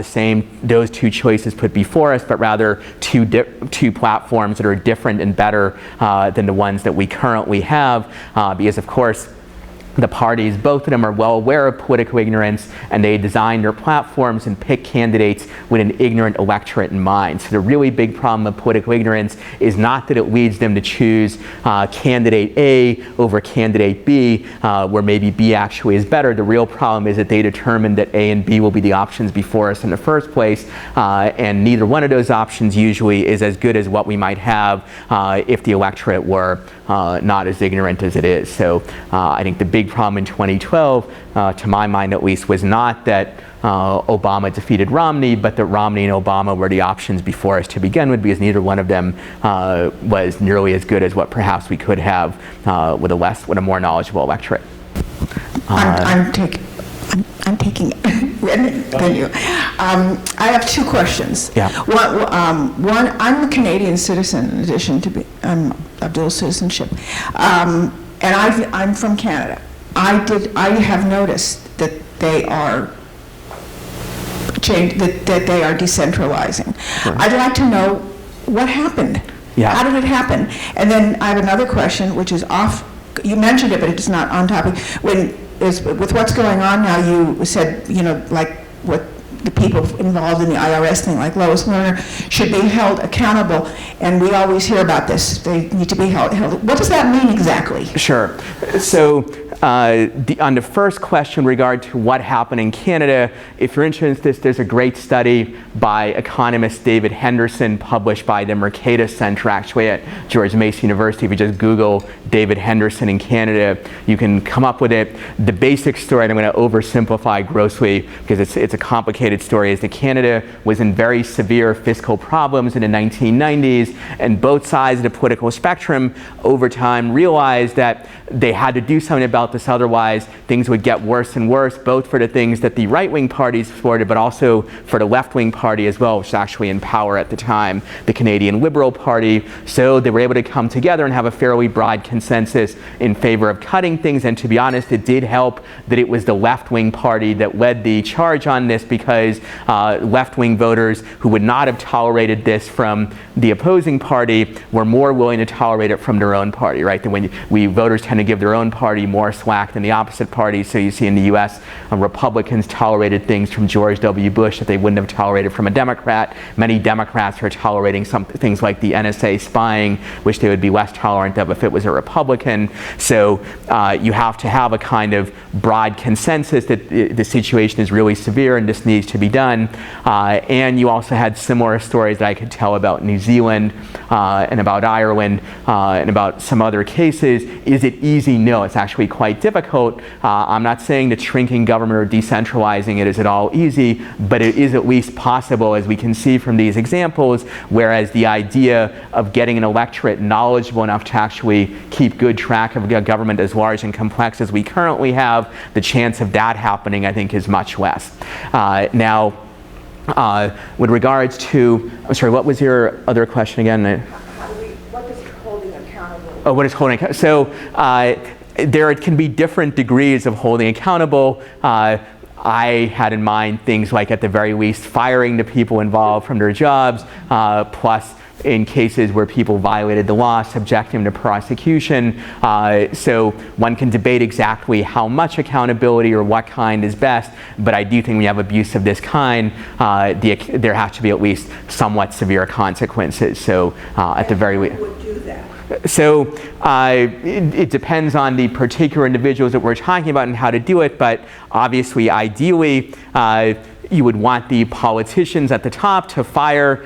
those two choices put before us, but rather two platforms that are different and better than the ones that we currently have, because of course, the parties, both of them are well aware of political ignorance, and they design their platforms and pick candidates with an ignorant electorate in mind. So the really big problem of political ignorance is not that it leads them to choose candidate A over candidate B, where maybe B actually is better. The real problem is that they determine that A and B will be the options before us in the first place, and neither one of those options usually is as good as what we might have if the electorate were not as ignorant as it is. So I think the big problem in 2012, to my mind at least, was not that Obama defeated Romney, but that Romney and Obama were the options before us to begin with, because neither one of them was nearly as good as what perhaps we could have with a more knowledgeable electorate. I'm taking than you. I have two questions. Yeah. One, I'm a Canadian citizen in addition to of dual citizenship, and I'm from Canada. I have noticed that they are that they are decentralizing. Sure. I'd like to know what happened. Yeah. How did it happen? And then I have another question, which is off. You mentioned it, but it's not on topic. With what's going on now, you said, like what the people involved in the IRS thing, like Lois Lerner, should be held accountable, and we always hear about this. They need to be held. What does that mean exactly? Sure. So on the first question in regard to what happened in Canada, if you're interested in this, there's a great study by economist David Henderson published by the Mercatus Center actually at George Mason University. If you just Google David Henderson in Canada, you can come up with it. The basic story, and I'm going to oversimplify grossly because it's a complicated story, is that Canada was in very severe fiscal problems in the 1990s, and both sides of the political spectrum over time realized that they had to do something about this, otherwise things would get worse and worse, both for the things that the right-wing parties supported, but also for the left-wing party as well, which was actually in power at the time, the Canadian Liberal Party. So they were able to come together and have a fairly broad consensus in favor of cutting things, and to be honest, it did help that it was the left-wing party that led the charge on this, because left-wing voters who would not have tolerated this from the opposing party were more willing to tolerate it from their own party, right? When voters tend to give their own party more slack than the opposite party. So you see in the US, Republicans tolerated things from George W. Bush that they wouldn't have tolerated from a Democrat. Many Democrats are tolerating some things like the NSA spying, which they would be less tolerant of if it was a Republican. So you have to have a kind of broad consensus that the situation is really severe and this needs to be done. And you also had similar stories that I could tell about New Zealand and about Ireland and about some other cases. Is it easy? No, it's actually quite difficult. I'm not saying that shrinking government or decentralizing it is at all easy, but it is at least possible, as we can see from these examples, whereas the idea of getting an electorate knowledgeable enough to actually keep good track of a government as large and complex as we currently have, the chance of that happening, I think, is much less. Now, with regards to, I'm sorry, what was your other question again? What is holding accountable? Oh, what is holding accountable? So there can be different degrees of holding accountable. I had in mind things like, at the very least, firing the people involved from their jobs, plus in cases where people violated the law, subjecting them to prosecution. So one can debate exactly how much accountability or what kind is best, but I do think when you have abuse of this kind, there have to be at least somewhat severe consequences. So at the very least. Who would do that? So it depends on the particular individuals that we're talking about and how to do it, but obviously, ideally, you would want the politicians at the top to fire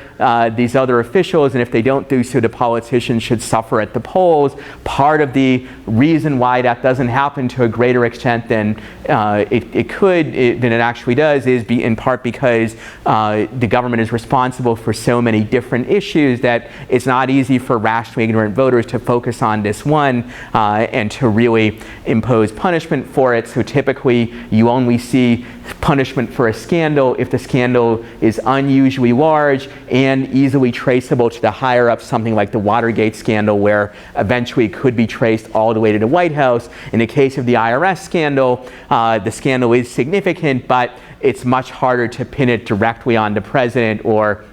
these other officials, and if they don't do so, the politicians should suffer at the polls. Part of the reason why that doesn't happen to a greater extent than it could, than it actually does, is in part because the government is responsible for so many different issues that it's not easy for rationally ignorant voters to focus on this one and to really impose punishment for it. So typically you only see punishment for a scandal if the scandal is unusually large and easily traceable to the higher up, something like the Watergate scandal, where eventually it could be traced all the way to the White House. In the case of the IRS scandal, the scandal is significant, but it's much harder to pin it directly on the president or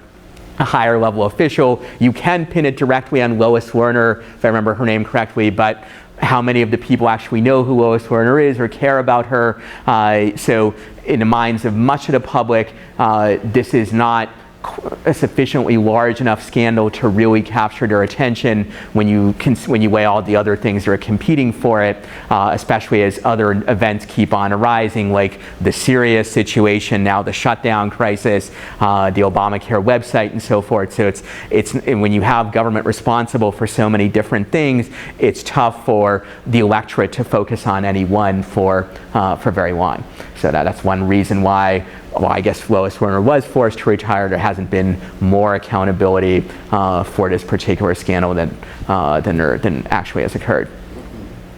a higher level official. You can pin it directly on Lois Lerner, if I remember her name correctly, but how many of the people actually know who Lois Lerner is or care about her? So in the minds of much of the public, this is not a sufficiently large enough scandal to really capture their attention when you weigh all the other things that are competing for it, especially as other events keep on arising, like the Syria situation, now the shutdown crisis, the Obamacare website, and so forth. So and when you have government responsible for so many different things, it's tough for the electorate to focus on any one for very long. So that's one reason why. Well, I guess Lois Lerner was forced to retire. There hasn't been more accountability for this particular scandal than actually has occurred.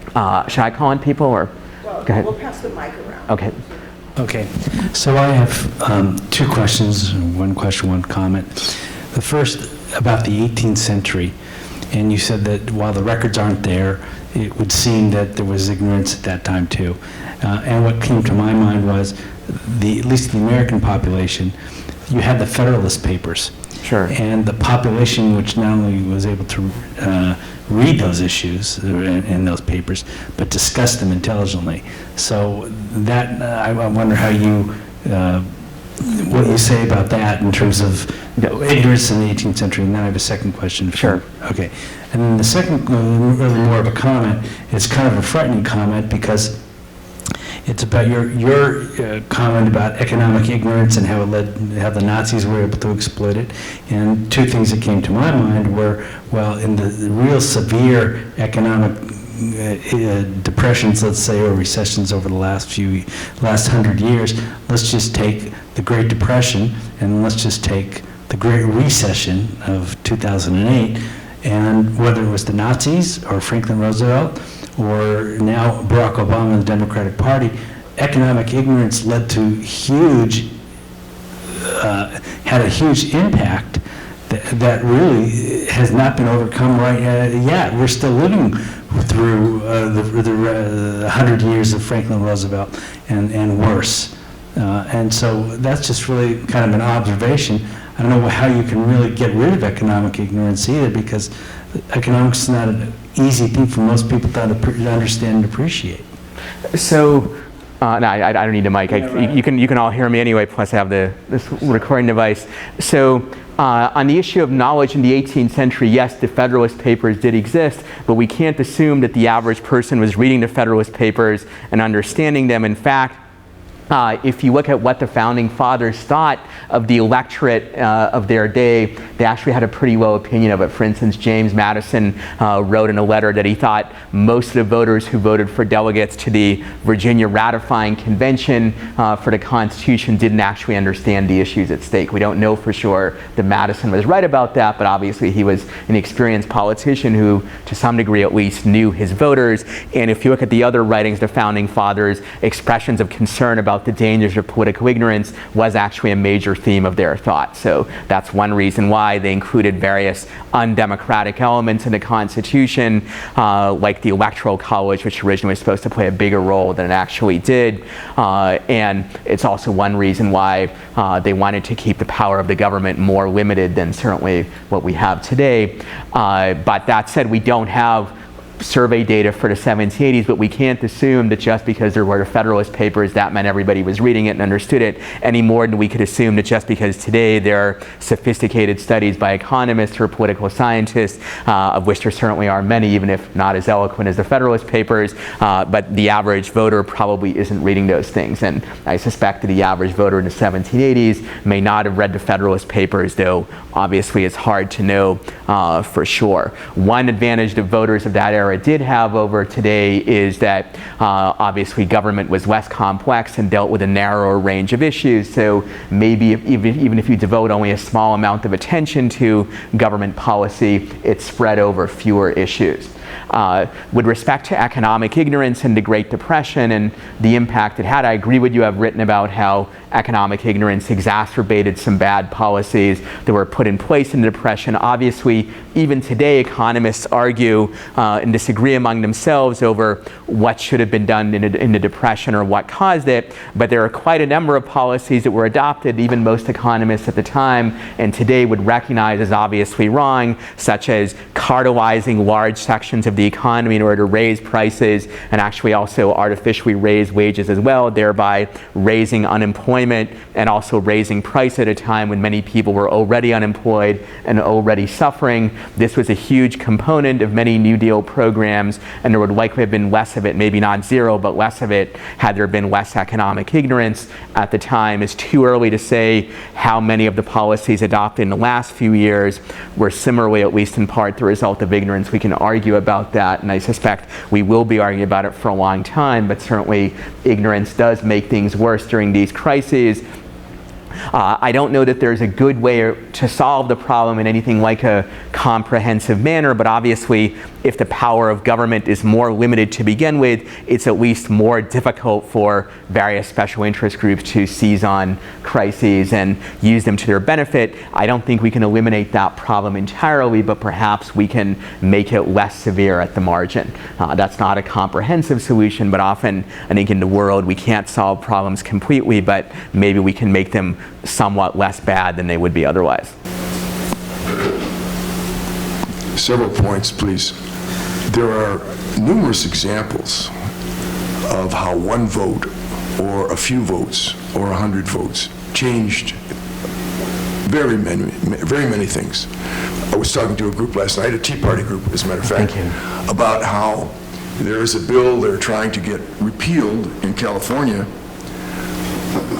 Should I call on people, or Well, go ahead? we'll pass the mic around. Okay. Okay, so I have two questions, one question, one comment. The first about the 18th century, and you said that while the records aren't there, it would seem that there was ignorance at that time too. And what came to my mind was, at least the American population, you had the Federalist Papers. Sure. And the population, which not only was able to read those issues in those papers, but discuss them intelligently. So that, I wonder how what you say about that in terms of ignorance in the 18th century. And then I have a second question. Sure. Okay. And then the second, really more of a comment, it's kind of a frightening comment because it's about your comment about economic ignorance and how the Nazis were able to exploit it. And two things that came to my mind were, well, in the real severe economic depressions, let's say, or recessions over the last 100 years, let's just take the Great Depression and let's just take the Great Recession of 2008, and whether it was the Nazis or Franklin Roosevelt or now Barack Obama and the Democratic Party, economic ignorance led to had a huge impact that really has not been overcome yet. We're still living through the 100 years of Franklin Roosevelt and worse. And so that's just really kind of an observation. I don't know how you can really get rid of economic ignorance either, because economics is not an easy thing for most people to understand and appreciate. So, no, I don't need the mic. You can all hear me anyway, plus I have this recording device. So, on the issue of knowledge in the 18th century, yes, the Federalist Papers did exist, but we can't assume that the average person was reading the Federalist Papers and understanding them. In fact, if you look at what the Founding Fathers thought of the electorate of their day, they actually had a pretty low opinion of it. For instance, James Madison wrote in a letter that he thought most of the voters who voted for delegates to the Virginia ratifying convention for the Constitution didn't actually understand the issues at stake. We don't know for sure that Madison was right about that, but obviously he was an experienced politician who, to some degree at least, knew his voters. And if you look at the other writings of the Founding Fathers, expressions of concern about the dangers of political ignorance was actually a major theme of their thought. So that's one reason why they included various undemocratic elements in the Constitution, like the Electoral College, which originally was supposed to play a bigger role than it actually did. And it's also one reason why they wanted to keep the power of the government more limited than certainly what we have today. But that said, we don't have survey data for the 1780s, but we can't assume that just because there were Federalist Papers, that meant everybody was reading it and understood it, any more than we could assume that just because today there are sophisticated studies by economists or political scientists, of which there certainly are many, even if not as eloquent as the Federalist Papers, but the average voter probably isn't reading those things. And I suspect that the average voter in the 1780s may not have read the Federalist Papers, though obviously it's hard to know for sure. One advantage the voters of that era did have over today is that obviously government was less complex and dealt with a narrower range of issues, so maybe even if you devote only a small amount of attention to government policy, it's spread over fewer issues. With respect to economic ignorance and the Great Depression and the impact it had, I agree with you. I've written about how economic ignorance exacerbated some bad policies that were put in place in the Depression. Obviously, even today, economists argue and disagree among themselves over what should have been done in the Depression or what caused it, but there are quite a number of policies that were adopted, even most economists at the time and today would recognize as obviously wrong, such as cartelizing large sections of the economy in order to raise prices and actually also artificially raise wages as well, thereby raising unemployment and also raising price at a time when many people were already unemployed and already suffering. This was a huge component of many New Deal programs, and there would likely have been less of it, maybe not zero, but less of it had there been less economic ignorance at the time. It's too early to say how many of the policies adopted in the last few years were similarly, at least in part, the result of ignorance. We can argue about that, and I suspect we will be arguing about it for a long time, but certainly ignorance does make things worse during these crises. I don't know that there's a good way to solve the problem in anything like a comprehensive manner, but obviously if the power of government is more limited to begin with, it's at least more difficult for various special interest groups to seize on crises and use them to their benefit. I don't think we can eliminate that problem entirely, but perhaps we can make it less severe at the margin. That's not a comprehensive solution, but often I think in the world we can't solve problems completely, but maybe we can make them somewhat less bad than they would be otherwise. Several points, please. There are numerous examples of how one vote or a few votes or 100 votes changed very many things. I was talking to a group last night, a Tea Party group, as a matter of fact, about how there is a bill they're trying to get repealed in California.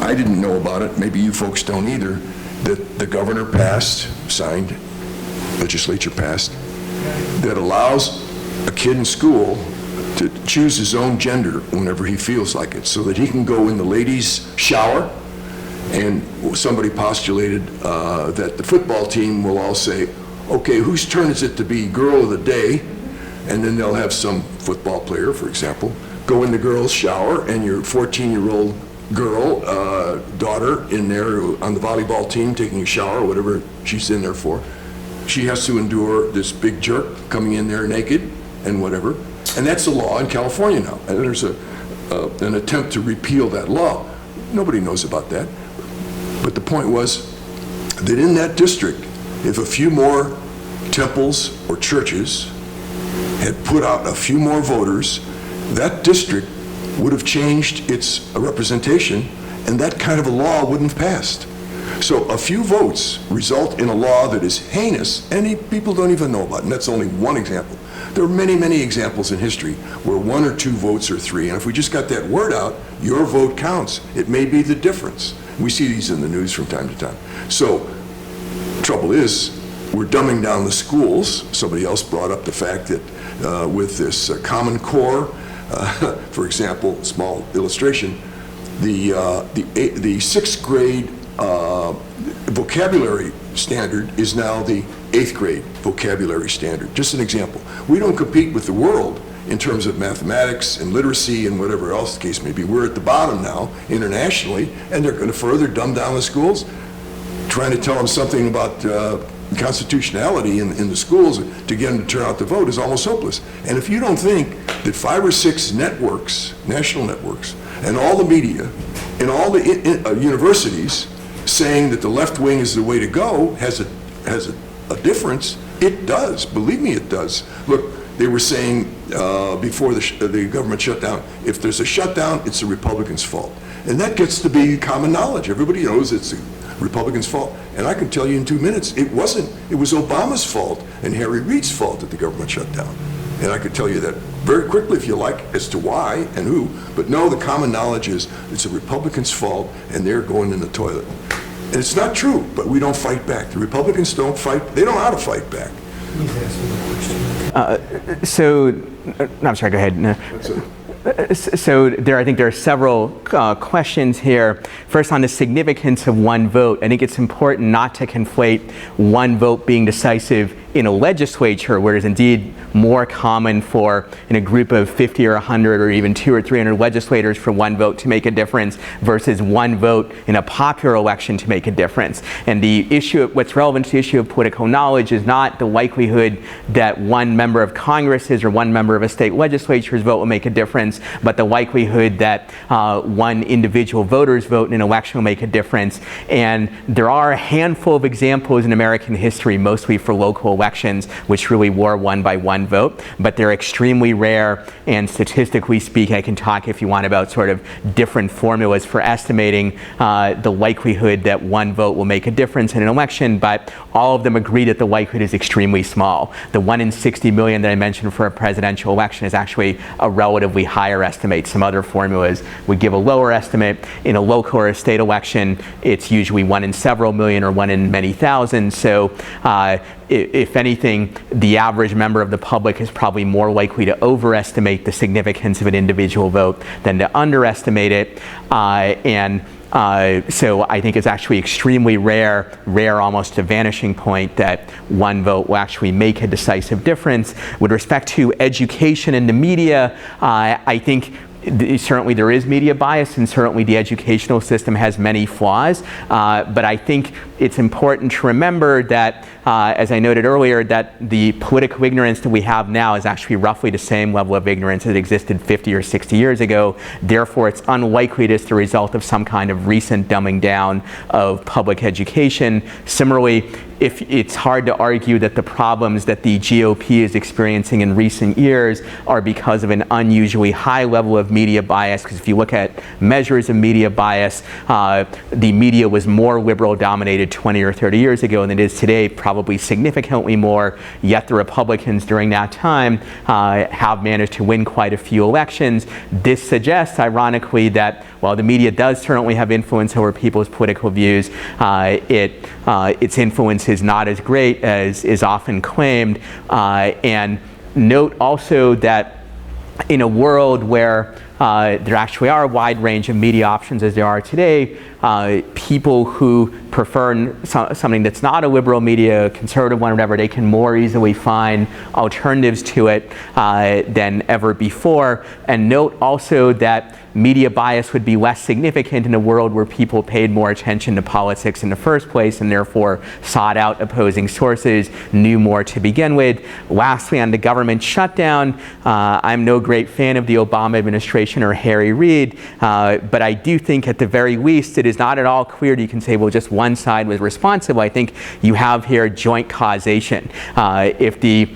I didn't know about it, maybe you folks don't either, that the governor passed, signed, legislature passed, that allows a kid in school to choose his own gender whenever he feels like it, so that he can go in the ladies' shower, and somebody postulated that the football team will all say, okay, whose turn is it to be girl of the day? And then they'll have some football player, for example, go in the girls' shower, and your 14-year-old girl, daughter in there on the volleyball team taking a shower, whatever she's in there for, she has to endure this big jerk coming in there naked and whatever. And that's the law in California now. And there's an attempt to repeal that law. Nobody knows about that. But the point was that in that district, if a few more temples or churches had put out a few more voters, that district would have changed its representation, and that kind of a law wouldn't have passed. So a few votes result in a law that is heinous, and people don't even know about it, and that's only one example. There are many, many examples in history where 1 or 2 votes or 3, and if we just got that word out, your vote counts. It may be the difference. We see these in the news from time to time. So, trouble is, we're dumbing down the schools. Somebody else brought up the fact that with this Common Core, for example, small illustration, the 6th grade vocabulary standard is now the 8th grade vocabulary standard. Just an example. We don't compete with the world in terms of mathematics and literacy and whatever else the case may be. We're at the bottom now internationally, and they're going to further dumb down the schools, trying to tell them something about constitutionality in the schools to get them to turn out to vote is almost hopeless. And if you don't think that 5 or 6 networks, national networks, and all the media, and all the universities saying that the left wing is the way to go has a difference, it does. Believe me, it does. Look, They were saying before the government shutdown, if there's a shutdown, it's the Republicans' fault. And that gets to be common knowledge. Everybody knows it's the Republicans' fault. And I can tell you in 2 minutes, it wasn't. It was Obama's fault and Harry Reid's fault that the government shut down. And I could tell you that very quickly if you like as to why and who. But no, the common knowledge is it's the Republicans' fault and they're going in the toilet. And it's not true, but we don't fight back. The Republicans don't fight. They don't know how to fight back. I'm sorry, go ahead. No. That's it. So I think there are several questions here. First, on the significance of one vote, I think it's important not to conflate one vote being decisive in a legislature, where it's indeed more common for in a group of 50 or 100 or even 200 or 300 legislators for one vote to make a difference versus one vote in a popular election to make a difference. And the issue, what's relevant to the issue of political knowledge is not the likelihood that one member of Congress's or one member of a state legislature's vote will make a difference, but the likelihood that one individual voter's vote in an election will make a difference. And there are a handful of examples in American history, mostly for local elections, which really were won by one vote, but they're extremely rare, and statistically speaking, I can talk if you want about sort of different formulas for estimating the likelihood that one vote will make a difference in an election, but all of them agree that the likelihood is extremely small. The 1 in 60 million that I mentioned for a presidential election is actually a relatively higher estimate. Some other formulas would give a lower estimate. In a local or a state election, it's usually 1 in several million or 1 in many thousand. So if anything, the average member of the public is probably more likely to overestimate the significance of an individual vote than to underestimate it. So I think it's actually extremely rare almost a vanishing point, that one vote will actually make a decisive difference. With respect to education and the media, I think certainly there is media bias, and certainly the educational system has many flaws, but I think it's important to remember that, as I noted earlier, that the political ignorance that we have now is actually roughly the same level of ignorance that existed 50 or 60 years ago. Therefore, it's unlikely it is the result of some kind of recent dumbing down of public education. Similarly, if it's hard to argue that the problems that the GOP is experiencing in recent years are because of an unusually high level of media bias, because if you look at measures of media bias, the media was more liberal dominated 20 or 30 years ago than it is today, probably significantly more, yet the Republicans during that time have managed to win quite a few elections. This suggests, ironically, that while the media does certainly have influence over people's political views, its influence is not as great as is often claimed. And note also that in a world where there actually are a wide range of media options as there are today, people who prefer something that's not a liberal media, a conservative one, or whatever, they can more easily find alternatives to it than ever before. And note also that media bias would be less significant in a world where people paid more attention to politics in the first place and therefore sought out opposing sources, knew more to begin with. Lastly, on the government shutdown, I'm no great fan of the Obama administration or Harry Reid, but I do think at the very least it is not at all clear that you can say, well, just one side was responsible. I think you have here joint causation. If the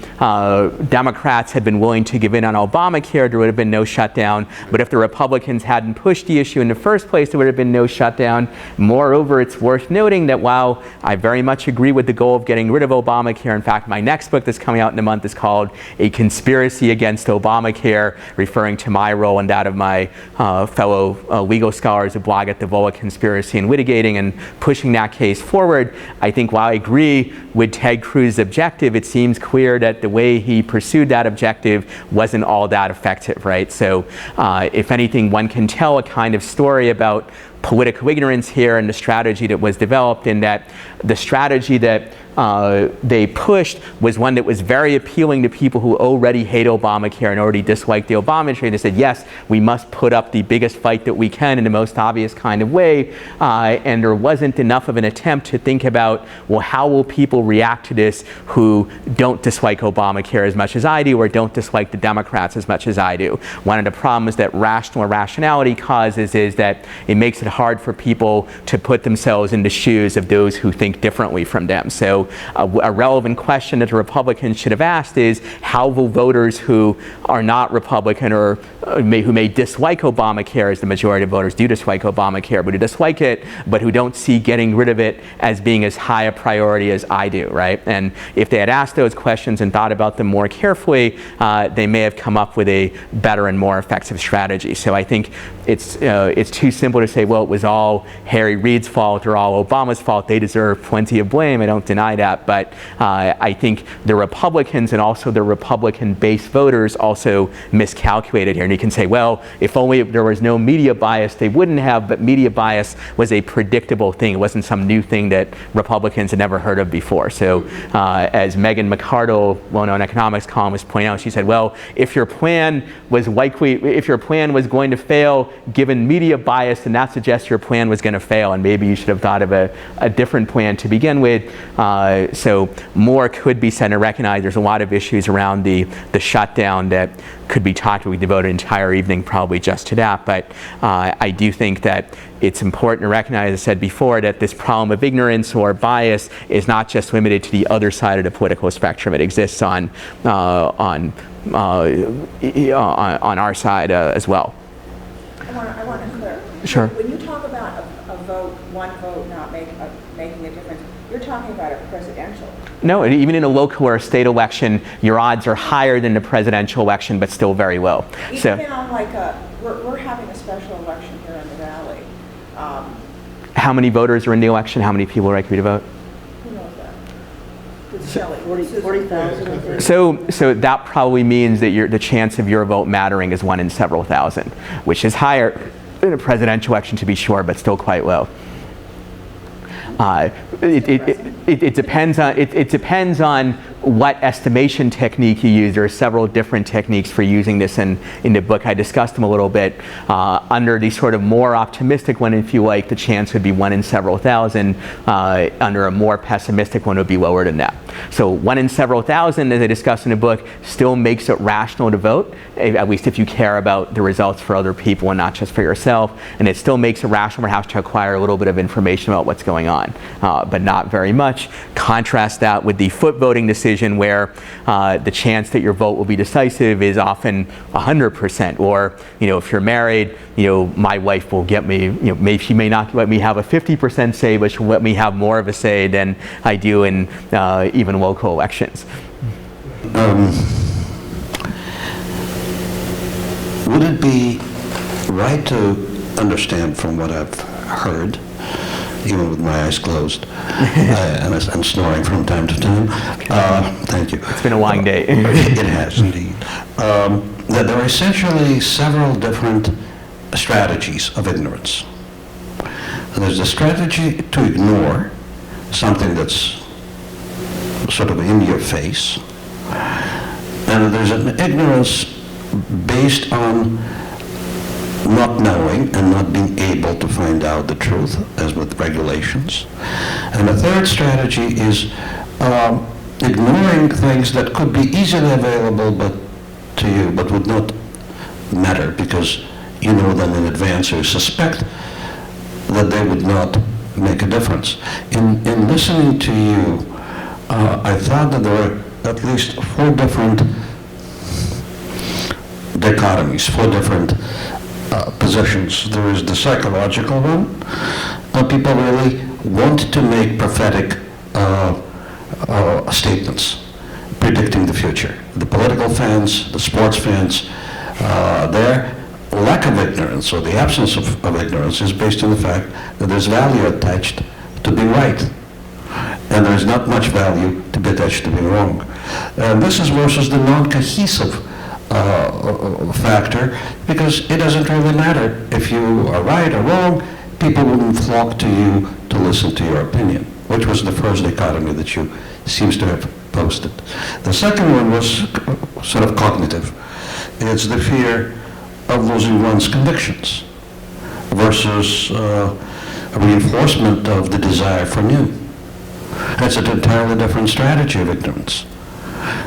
Democrats had been willing to give in on Obamacare, there would have been no shutdown, but if the Republicans hadn't pushed the issue in the first place, there would have been no shutdown. Moreover, it's worth noting that while I very much agree with the goal of getting rid of Obamacare, in fact, my next book that's coming out in a month is called A Conspiracy Against Obamacare, referring to my role and that of my fellow legal scholars who blog at the Vola Conspiracy and Litigating and pushing that case forward. I think while I agree with Ted Cruz's objective, it seems clear that the way he pursued that objective wasn't all that effective, right? So if anything, one can tell a kind of story about political ignorance here and the strategy that was developed, in that the strategy that they pushed was one that was very appealing to people who already hate Obamacare and already dislike the Obama administration. They said, yes, we must put up the biggest fight that we can in the most obvious kind of way. And there wasn't enough of an attempt to think about, well, how will people react to this who don't dislike Obamacare as much as I do or don't dislike the Democrats as much as I do? One of the problems that rational irrationality causes is that it makes it hard for people to put themselves in the shoes of those who think differently from them. So a relevant question that the Republicans should have asked is, how will voters who are not Republican or who may dislike Obamacare, as the majority of voters do dislike Obamacare, but who dislike it, but who don't see getting rid of it as being as high a priority as I do, right? And if they had asked those questions and thought about them more carefully, they may have come up with a better and more effective strategy. So I think it's too simple to say, well, it was all Harry Reid's fault or all Obama's fault. They deserve plenty of blame. I don't deny that. But I think the Republicans and also the Republican-based voters also miscalculated here. And you can say, well, if only there was no media bias, they wouldn't have. But media bias was a predictable thing. It wasn't some new thing that Republicans had never heard of before. So as Megan McArdle, well-known economics columnist, pointed out, she said, well, if your plan was going to fail given media bias, then that suggests your plan was going to fail, and maybe you should have thought of a different plan to begin with. So more could be said and recognized. There's a lot of issues around the shutdown that could be talked about. We devote an entire evening probably just to that, but I do think that it's important to recognize, as I said before, that this problem of ignorance or bias is not just limited to the other side of the political spectrum. It exists on our side as well. I want to clear. Sure. When you talk about a vote, one vote not making a difference, you're talking about a presidential. No, even in a local or a state election, your odds are higher than the presidential election, but still very low. Even on we're having a special election here in the Valley. How many voters are in the election? How many people are likely to vote? Who knows that? 40,000, I think. So that probably means that the chance of your vote mattering is 1 in several thousand, which is higher in a presidential election, to be sure, but still quite low. It depends on what estimation technique you use. There are several different techniques for using this, and in the book I discussed them a little bit. Under the sort of more optimistic one, if you like, the chance would be 1 in several thousand. Under a more pessimistic one, it would be lower than that. So 1 in several thousand, as I discussed in the book, still makes it rational to vote, at least if you care about the results for other people and not just for yourself. And it still makes it rational perhaps to acquire a little bit of information about what's going on, but not very much. Contrast that with the foot voting decision, where the chance that your vote will be decisive is often 100%. Or, if you're married, my wife will get me, maybe she may not let me have a 50% say, but she'll let me have more of a say than I do in even local elections. Would it be right to understand from what I've heard, even with my eyes closed and snoring from time to time? Thank you. It's been a long day. It has indeed. That there are essentially several different strategies of ignorance. There's a strategy to ignore something that's sort of in your face, and there's an ignorance based on not knowing and not being able to find out the truth, as with regulations. And the third strategy is ignoring things that could be easily available to you, but would not matter because you know them in advance, or you suspect that they would not make a difference. In listening to you, I thought that there were at least 4 different dichotomies, 4 different positions. There is the psychological one. People really want to make prophetic statements, predicting the future. The political fans, the sports fans, their lack of ignorance, or the absence of ignorance, is based on the fact that there's value attached to being right, and there's not much value to be attached to being wrong. And this is versus the non-cohesive factor, because it doesn't really matter if you are right or wrong. People wouldn't flock to you to listen to your opinion, which was the first dichotomy that you seems to have posted. The second one was sort of cognitive. It's the fear of losing one's convictions versus a reinforcement of the desire for new. That's an entirely different strategy of ignorance.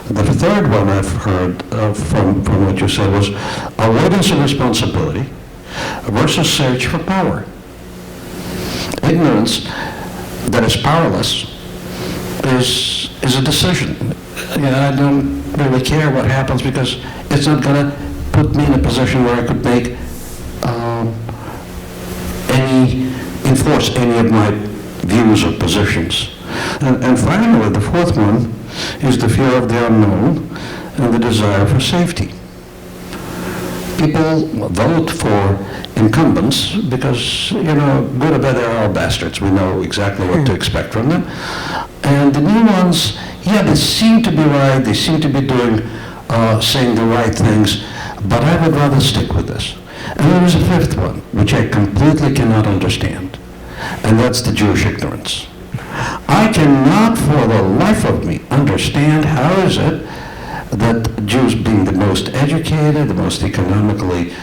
The third one I've heard from what you said was avoidance of responsibility versus search for power. ignorance that is powerless is a decision. I don't really care what happens because it's not going to put me in a position where I could make enforce any of my views or positions. And finally, the fourth one is the fear of the unknown and the desire for safety. People vote for incumbents because, good or bad, they're all bastards. We know exactly what to expect from them. And the new ones, they seem to be right, they seem to be saying the right things, but I would rather stick with this. And there is a fifth one, which I completely cannot understand, and that's the Jewish ignorance. I cannot for the life of me understand how is it that Jews, being the most educated, the most economically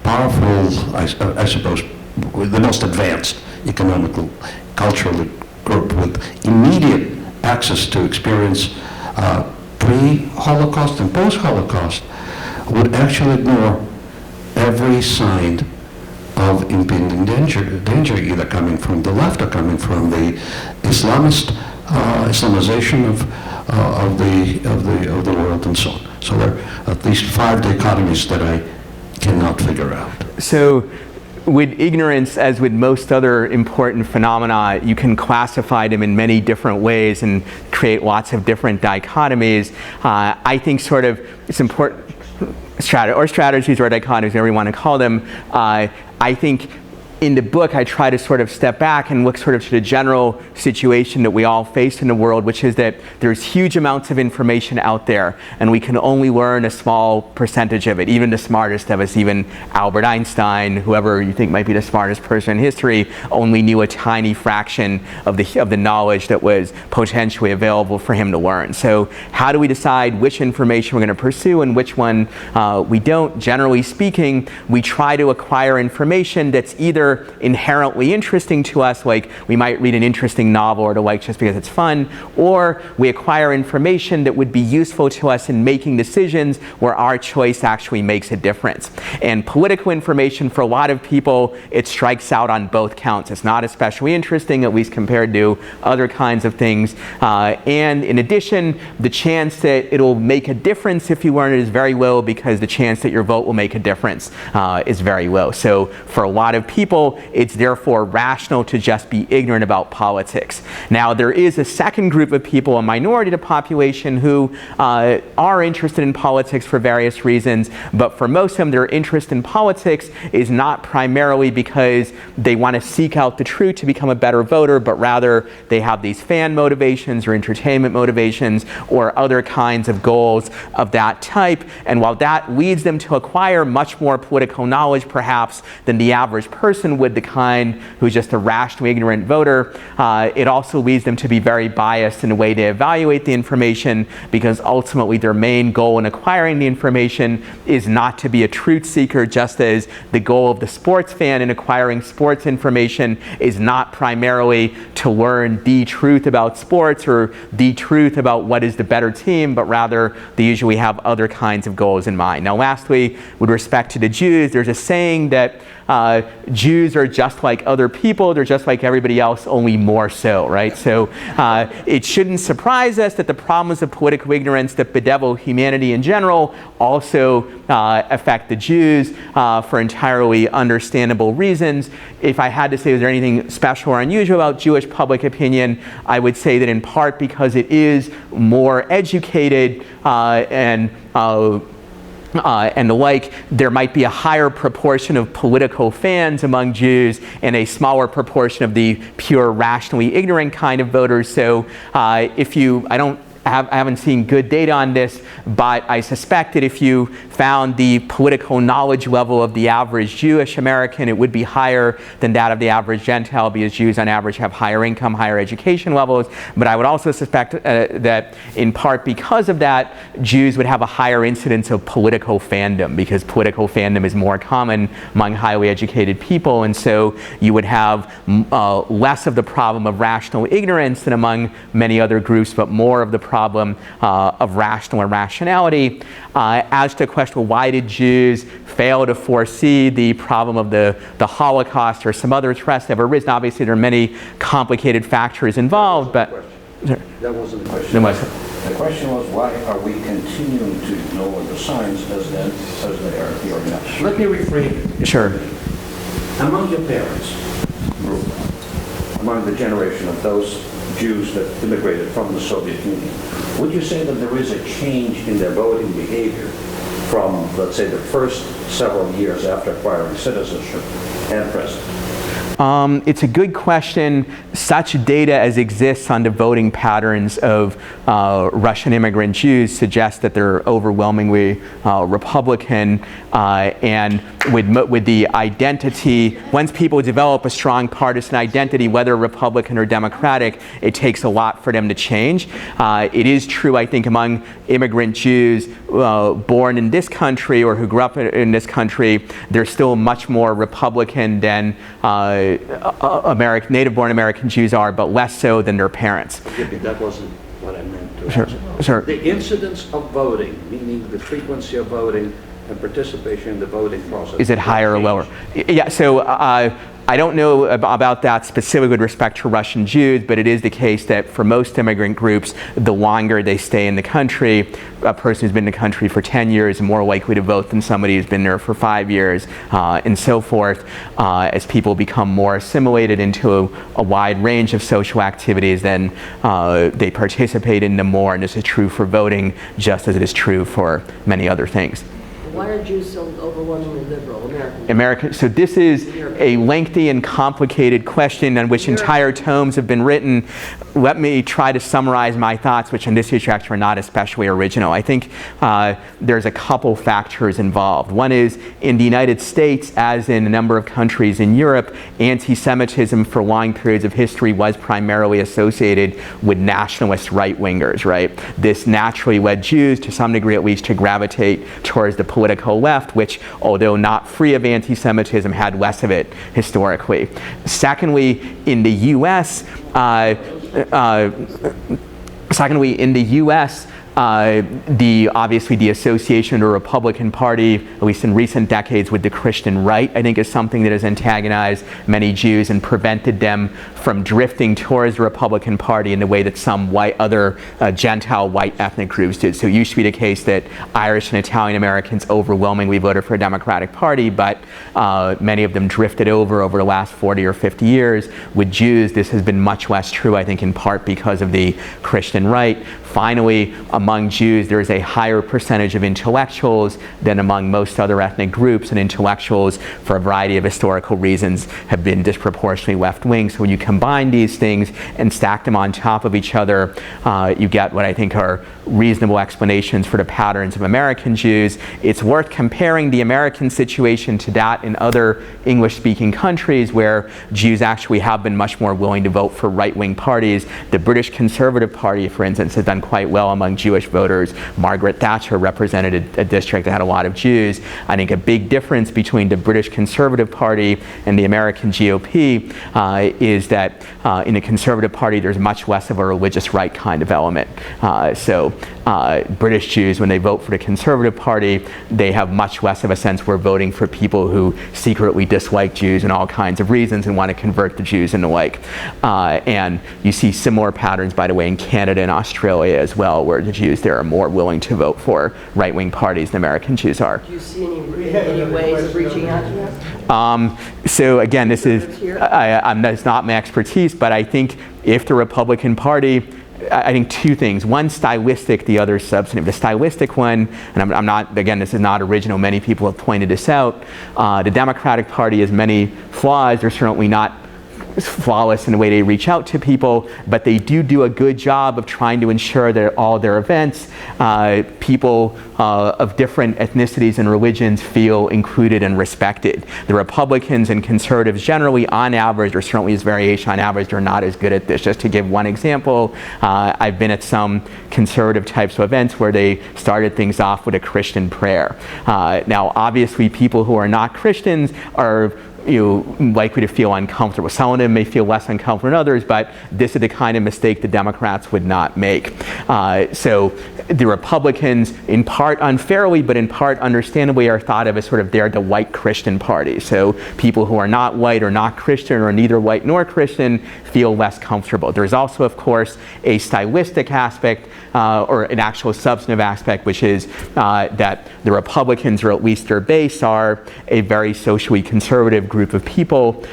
powerful, I suppose, the most advanced economically, culturally group with immediate access to experience pre-Holocaust and post-Holocaust, would actually ignore every sign of impending danger, either coming from the left or coming from the Islamization of the world and so on. So there are at least 5 dichotomies that I cannot figure out. So with ignorance, as with most other important phenomena, you can classify them in many different ways and create lots of different dichotomies. I think sort of it's important, strategies or dichotomies, whatever you want to call them. I think in the book, I try to sort of step back and look sort of to the general situation that we all face in the world, which is that there's huge amounts of information out there, and we can only learn a small percentage of it. Even the smartest of us, even Albert Einstein, whoever you think might be the smartest person in history, only knew a tiny fraction of the knowledge that was potentially available for him to learn. So how do we decide which information we're going to pursue and which one we don't? Generally speaking, we try to acquire information that's either inherently interesting to us, like we might read an interesting novel or the like just because it's fun, or we acquire information that would be useful to us in making decisions where our choice actually makes a difference. And political information, for a lot of people, it strikes out on both counts. It's not especially interesting, at least compared to other kinds of things. And in addition, the chance that it'll make a difference if you learn it is very low, because the chance that your vote will make a difference is very low. So for a lot of people, it's therefore rational to just be ignorant about politics. Now, there is a second group of people, a minority of the population, who are interested in politics for various reasons, but for most of them, their interest in politics is not primarily because they want to seek out the truth to become a better voter, but rather they have these fan motivations or entertainment motivations or other kinds of goals of that type. And while that leads them to acquire much more political knowledge, perhaps, than the average person would, the kind who's just a rationally ignorant voter, it also leads them to be very biased in the way they evaluate the information, because ultimately their main goal in acquiring the information is not to be a truth seeker, just as the goal of the sports fan in acquiring sports information is not primarily to learn the truth about sports or the truth about what is the better team, but rather they usually have other kinds of goals in mind. Now, lastly, with respect to the Jews, there's a saying that Jews are just like other people, they're just like everybody else, only more so, right? So it shouldn't surprise us that the problems of political ignorance that bedevil humanity in general also affect the Jews for entirely understandable reasons. If I had to say, is there anything special or unusual about Jewish public opinion, I would say that in part because it is more educated and the like, there might be a higher proportion of political fans among Jews and a smaller proportion of the pure rationally ignorant kind of voters. So I haven't seen good data on this, but I suspect that if you found the political knowledge level of the average Jewish American, it would be higher than that of the average Gentile, because Jews on average have higher income, higher education levels. But I would also suspect that in part because of that, Jews would have a higher incidence of political fandom, because political fandom is more common among highly educated people. And so you would have less of the problem of rational ignorance than among many other groups, but more of the problem problem of rational irrationality. As to the question, well, why did Jews fail to foresee the problem of the Holocaust or some other threats that have arisen? Obviously, there are many complicated factors involved, but... That wasn't the question. The question was, why are we continuing to ignore the signs as they are here now? Let me rephrase it. Sure. Among your parents' group, among the generation of those Jews that immigrated from the Soviet Union, would you say that there is a change in their voting behavior from, let's say, the first several years after acquiring citizenship and present? It's a good question. Such data as exists on the voting patterns of Russian immigrant Jews suggests that they're overwhelmingly Republican, and with the identity, once people develop a strong partisan identity, whether Republican or Democratic, it takes a lot for them to change. It is true, I think, among immigrant Jews born in this country or who grew up in this country, they're still much more Republican than native-born American Jews are, but less so than their parents. That wasn't what I meant to Sure. answer. Sure. The incidence of voting, meaning the frequency of voting and participation in the voting process. Is it higher or lower? Yeah, so I don't know about that specifically with respect to Russian Jews, but it is the case that for most immigrant groups, the longer they stay in the country, a person who's been in the country for 10 years is more likely to vote than somebody who's been there for 5 years, and so forth, as people become more assimilated into a wide range of social activities, then they participate in them more, and this is true for voting just as it is true for many other things. Why are Jews so overwhelmingly liberal, American? So this is a lengthy and complicated question on which entire tomes have been written. Let me try to summarize my thoughts, which on this issue actually are not especially original. I think there's a couple factors involved. One is, in the United States, as in a number of countries in Europe, anti-Semitism for long periods of history was primarily associated with nationalist right-wingers, right? This naturally led Jews, to some degree at least, to gravitate towards the political left, which, although not free of anti-Semitism, had less of it historically. Secondly, in the U.S., obviously the association of the Republican Party, at least in recent decades, with the Christian right, I think is something that has antagonized many Jews and prevented them from drifting towards the Republican Party in the way that some other Gentile white ethnic groups did. So it used to be the case that Irish and Italian Americans overwhelmingly voted for a Democratic Party, but many of them drifted over the last 40 or 50 years. With Jews, this has been much less true, I think, in part because of the Christian right. Finally, among Jews, there is a higher percentage of intellectuals than among most other ethnic groups, and intellectuals, for a variety of historical reasons, have been disproportionately left-wing. So when you combine these things and stack them on top of each other, you get what I think are reasonable explanations for the patterns of American Jews. It's worth comparing the American situation to that in other English-speaking countries where Jews actually have been much more willing to vote for right-wing parties. The British Conservative Party, for instance, has done quite well among Jewish voters. Margaret Thatcher represented a district that had a lot of Jews. I think a big difference between the British Conservative Party and the American GOP is that in the Conservative Party there's much less of a religious right kind of element. So British Jews, when they vote for the Conservative Party, they have much less of a sense we're voting for people who secretly dislike Jews and all kinds of reasons and want to convert the Jews and the like. And you see similar patterns, by the way, in Canada and Australia as well, where the Jews there are more willing to vote for right-wing parties than American Jews are. Do you see any ways of reaching out to them? So again, this is it's not my expertise, but I think if the Republican Party, I think two things. One stylistic, the other substantive. The stylistic one, and I'm not, again, this is not original, many people have pointed this out. The Democratic Party has many flaws. They're certainly not flawless in the way they reach out to people, but they do a good job of trying to ensure that at all their events, people of different ethnicities and religions feel included and respected. The Republicans and conservatives generally, on average, or certainly as variation on average, are not as good at this. Just to give one example, I've been at some conservative types of events where they started things off with a Christian prayer. Now, obviously, people who are not Christians are likely to feel uncomfortable. Some of them may feel less uncomfortable than others, but this is the kind of mistake the Democrats would not make. So the Republicans, in part unfairly, but in part understandably, are thought of as sort of the white Christian party. So people who are not white or not Christian or neither white nor Christian feel less comfortable. There's also, of course, a stylistic aspect or an actual substantive aspect, which is that the Republicans, or at least their base, are a very socially conservative group of people.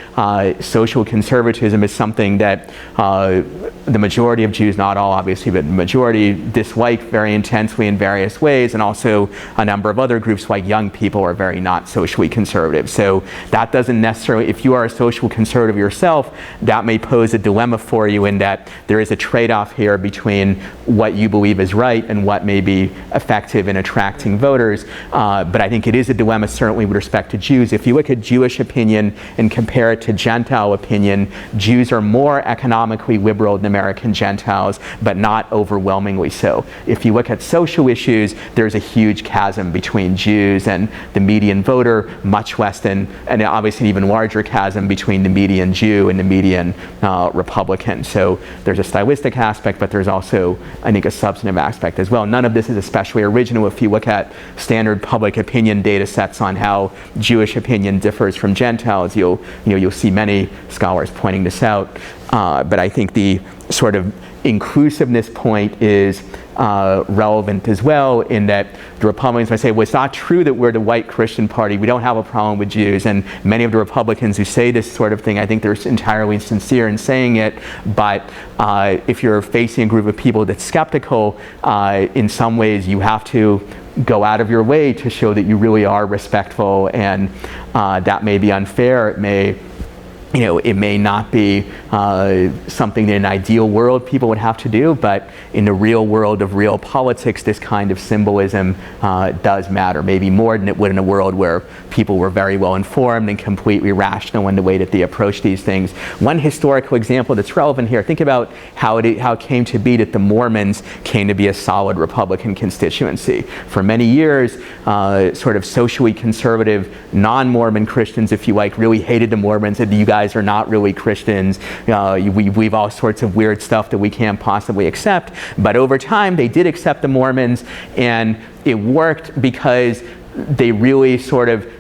Social conservatism is something that the majority of Jews, not all obviously, but the majority dislike very intensely in various ways, and also a number of other groups like young people are very not socially conservative. So that doesn't necessarily, if you are a social conservative yourself, that may pose a dilemma for you in that there is a trade-off here between what you believe is right and what may be effective in attracting voters. But I think it is a dilemma certainly with respect to Jews. If you look at Jewish opinion and compare it to Gentile opinion, Jews are more economically liberal than American Gentiles, but not overwhelmingly so. If you look at social issues, there's a huge chasm between Jews and the median voter, much less than, and obviously an even larger chasm between the median Jew and the median Republican. So there's a stylistic aspect, but there's also, I think, a substantive aspect as well. None of this is especially original. If you look at standard public opinion data sets on how Jewish opinion differs from Gentiles, you'll see many scholars pointing this out. But I think the sort of inclusiveness point is relevant as well, in that the Republicans might say, well, it's not true that we're the white Christian party, we don't have a problem with Jews. And many of the Republicans who say this sort of thing, I think they're entirely sincere in saying it, but if you're facing a group of people that's skeptical, in some ways you have to go out of your way to show that you really are respectful, and that may be unfair. It may not be something in an ideal world people would have to do, but in the real world of real politics, this kind of symbolism does matter, maybe more than it would in a world where people were very well informed and completely rational in the way that they approach these things. One historical example that's relevant here, think about how it came to be that the Mormons came to be a solid Republican constituency. For many years, sort of socially conservative, non-Mormon Christians, if you like, really hated the Mormons, said, you guys are not really Christians, we believe all sorts of weird stuff that we can't possibly accept. But over time, they did accept the Mormons, and it worked because they really sort of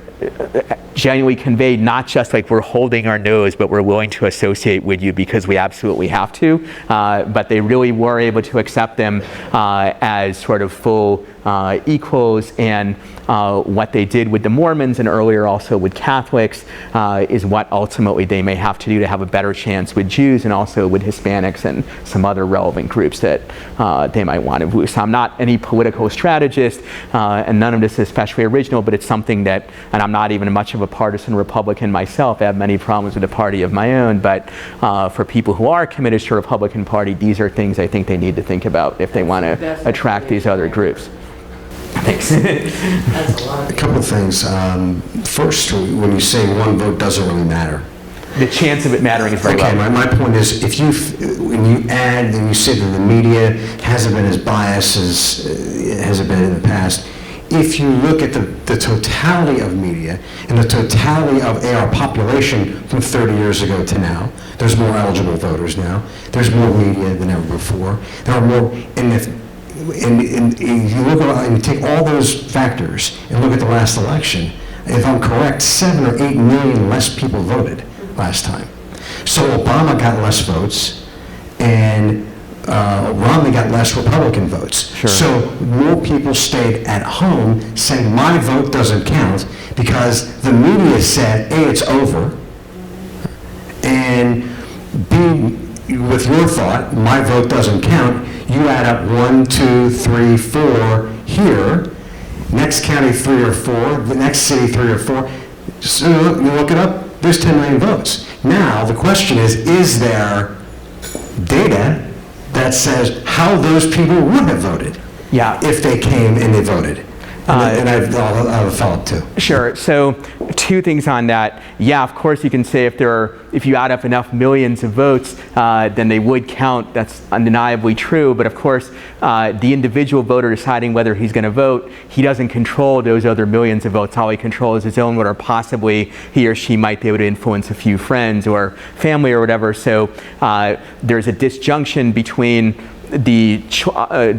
genuinely conveyed not just like we're holding our nose, but we're willing to associate with you because we absolutely have to. But they really were able to accept them as sort of full equals, and what they did with the Mormons and earlier also with Catholics is what ultimately they may have to do to have a better chance with Jews and also with Hispanics and some other relevant groups that they might want to boost. So I'm not any political strategist, and none of this is especially original, but it's something that, and I'm not even much of a partisan Republican myself, I have many problems with a party of my own, but for people who are committed to the Republican Party, these are things I think they need to think about if they want to attract these other groups. Thanks. A couple of things. First, when you say one vote doesn't really matter. The chance of it mattering is very low. Okay, my point is, when you add and you say that the media hasn't been as biased as has it been in the past, if you look at the totality of media and the totality of our population from 30 years ago to now, there's more eligible voters now. There's more media than ever before. There are more, and you look around and you take all those factors and look at the last election, if I'm correct, 7 or 8 million less people voted last time. So Obama got less votes, and Romney got less Republican votes. Sure. So more people stayed at home saying my vote doesn't count because the media said, A, it's over, and B, with your thought, my vote doesn't count, you add up 1, 2, 3, 4 here, next county 3 or 4, the next city 3 or 4, so you look it up, there's 10 million votes. Now, the question is there data that says how those people would have voted if they came and they voted? And I'll have a follow-up too. Sure. So, two things on that. Yeah, of course, you can say if you add up enough millions of votes, then they would count. That's undeniably true. But of course, the individual voter deciding whether he's going to vote, he doesn't control those other millions of votes. All he controls is his own vote, or possibly he or she might be able to influence a few friends or family or whatever. So there's a disjunction between the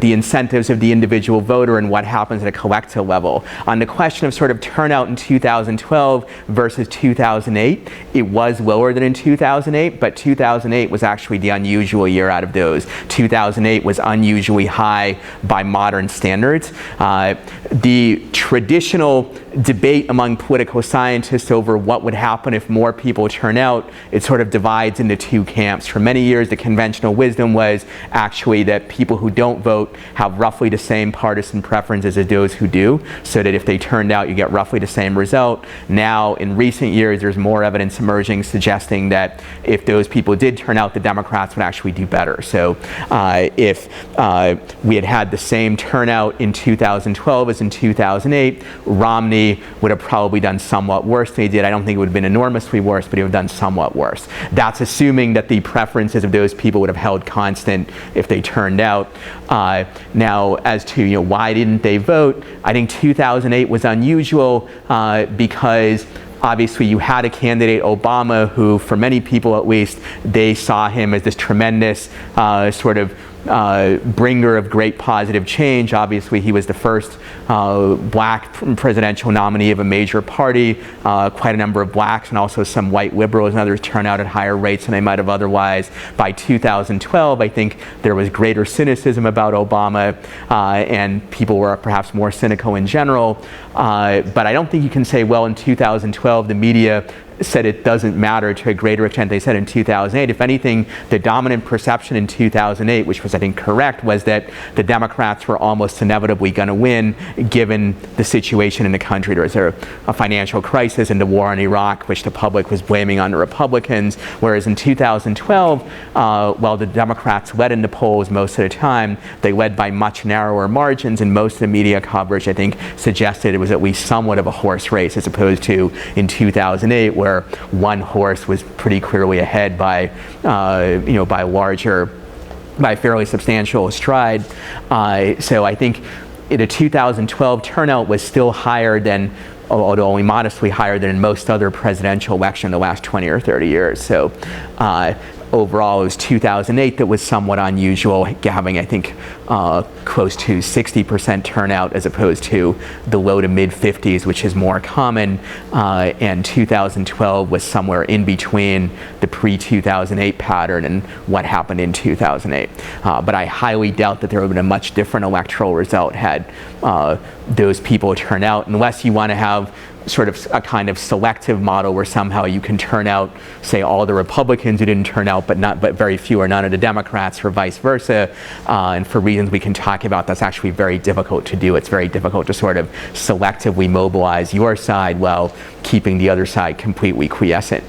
incentives of the individual voter and what happens at a collective level. On the question of sort of turnout in 2012 versus 2008, it was lower than in 2008, but 2008 was actually the unusual year out of those. 2008 was unusually high by modern standards. The traditional debate among political scientists over what would happen if more people turn out, it sort of divides into two camps. For many years, the conventional wisdom was actually that people who don't vote have roughly the same partisan preferences as those who do, so that if they turned out, you get roughly the same result. Now, in recent years, there's more evidence emerging suggesting that if those people did turn out, the Democrats would actually do better. So if we had the same turnout in 2012 as in 2008, Romney would have probably done somewhat worse than he did. I don't think it would have been enormously worse, but he would have done somewhat worse. That's assuming that the preferences of those people would have held constant if they turned out. Now, as to why didn't they vote, I think 2008 was unusual because obviously you had a candidate, Obama, who for many people at least, they saw him as this tremendous sort of bringer of great positive change. Obviously, he was the first black presidential nominee of a major party. Quite a number of blacks and also some white liberals and others turn out at higher rates than they might have otherwise. By 2012, I think there was greater cynicism about Obama, and people were perhaps more cynical in general. But I don't think you can say, well, in 2012, the media said it doesn't matter to a greater extent they said in 2008. If anything, the dominant perception in 2008, which was I think correct, was that the Democrats were almost inevitably going to win given the situation in the country. There was a financial crisis and the war in Iraq, which the public was blaming on the Republicans, whereas in 2012, while the Democrats led in the polls most of the time, they led by much narrower margins, and most of the media coverage, I think, suggested it was at least somewhat of a horse race, as opposed to in 2008, where one horse was pretty clearly ahead by by fairly substantial stride. So I think the 2012 turnout was still higher than, although only modestly higher than in most other presidential elections in the last 20 or 30 years. So overall, it was 2008 that was somewhat unusual, having, I think, close to 60% turnout as opposed to the low to mid 50s, which is more common. And 2012 was somewhere in between the pre-2008 pattern and what happened in 2008. But I highly doubt that there would have been a much different electoral result had those people turn out, unless you want to have sort of a kind of selective model where somehow you can turn out, say, all the Republicans who didn't turn out, but very few or none of the Democrats, or vice versa. And for reasons we can talk about, that's actually very difficult to do. It's very difficult to sort of selectively mobilize your side while keeping the other side completely quiescent.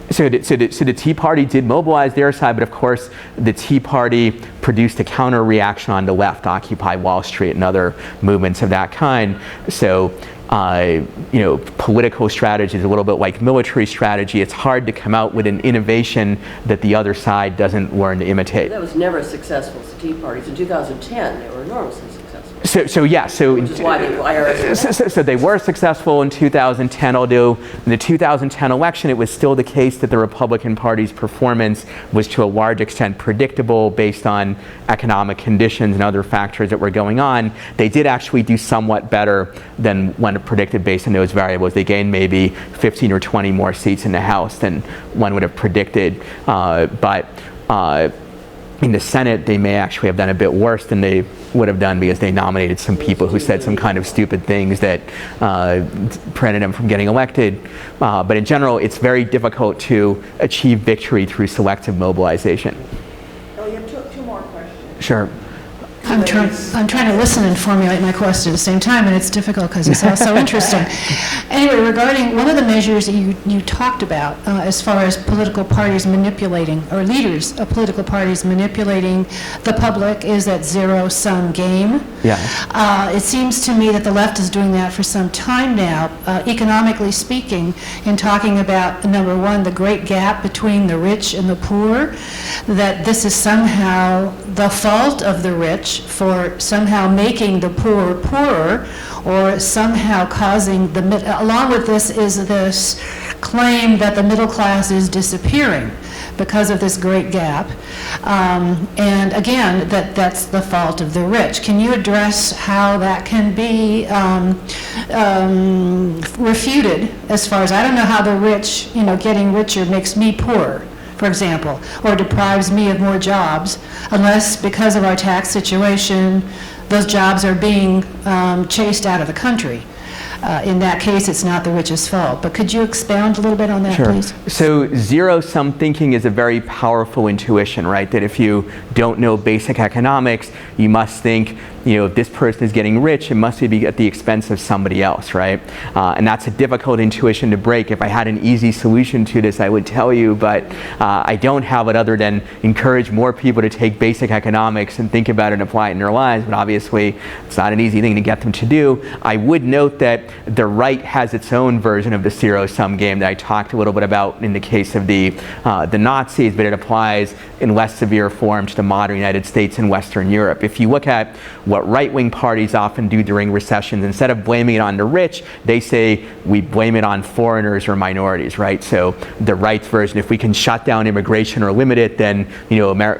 So the Tea Party did mobilize their side, but of course the Tea Party produced a counter reaction on the left, Occupy Wall Street and other movements of that kind. So political strategy is a little bit like military strategy. It's hard to come out with an innovation that the other side doesn't learn to imitate. That was never successful as Tea Parties. In 2010, they were enormously successful. So Which is why the IRS so they were successful in 2010, although in the 2010 election, it was still the case that the Republican Party's performance was to a large extent predictable based on economic conditions and other factors that were going on. They did actually do somewhat better than one predicted based on those variables. They gained maybe 15 or 20 more seats in the House than one would have predicted. But in the Senate, they may actually have done a bit worse than they would have done because they nominated some people who said some kind of stupid things that prevented them from getting elected. But in general, it's very difficult to achieve victory through selective mobilization. Oh, you have two more questions. Sure. I'm trying to listen and formulate my question at the same time, and it's difficult because it's all so interesting. Anyway, regarding one of the measures that you talked about as far as political parties manipulating, or leaders of political parties manipulating the public, is that zero-sum game. Yeah. It seems to me that the left is doing that for some time now, economically speaking, in talking about, number one, the great gap between the rich and the poor, that this is somehow the fault of the rich for somehow making the poor poorer, or somehow causing along with this is this claim that the middle class is disappearing because of this great gap. And again, that's the fault of the rich. Can you address how that can be refuted as far as, I don't know how the rich, getting richer makes me poorer, for example, or deprives me of more jobs, unless because of our tax situation, those jobs are being chased out of the country. In that case, it's not the rich's fault. But could you expound a little bit on that, please? So zero-sum thinking is a very powerful intuition, right? That if you don't know basic economics, you must think, if this person is getting rich, it must be at the expense of somebody else, right? And that's a difficult intuition to break. If I had an easy solution to this, I would tell you, but I don't have it other than encourage more people to take basic economics and think about it and apply it in their lives, but obviously it's not an easy thing to get them to do. I would note that the right has its own version of the zero-sum game that I talked a little bit about in the case of the Nazis, but it applies in less severe form to the modern United States and Western Europe. If you look at what right-wing parties often do during recessions, instead of blaming it on the rich, they say we blame it on foreigners or minorities, right? So the right's version, if we can shut down immigration or limit it, then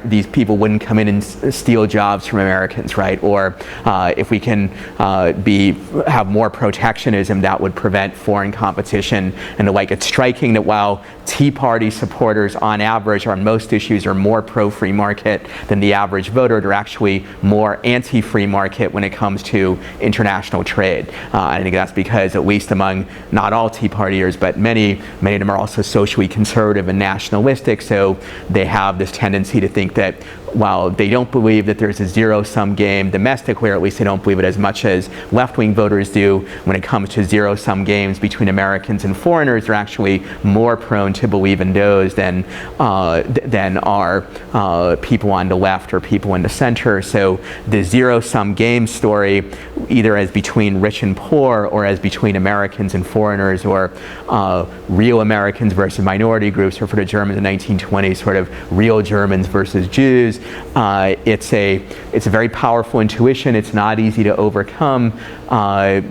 these people wouldn't come in and steal jobs from Americans, right? Or if we can have more protectionism, that would prevent foreign competition and the like. It's striking that while Tea Party supporters on average on most issues are more pro-free market than the average voter, they're actually more anti-free market when it comes to international trade. I think that's because, at least among not all Tea Partiers, but many of them are also socially conservative and nationalistic, so they have this tendency to think that while they don't believe that there's a zero-sum game domestically, or at least they don't believe it as much as left-wing voters do, when it comes to zero-sum games between Americans and foreigners, they're actually more prone to believe in those than are people on the left or people in the center. So the zero-sum game story, either as between rich and poor, or as between Americans and foreigners, or real Americans versus minority groups, or for the Germans in the 1920s, sort of real Germans versus Jews, it's a very powerful intuition. It's not easy to overcome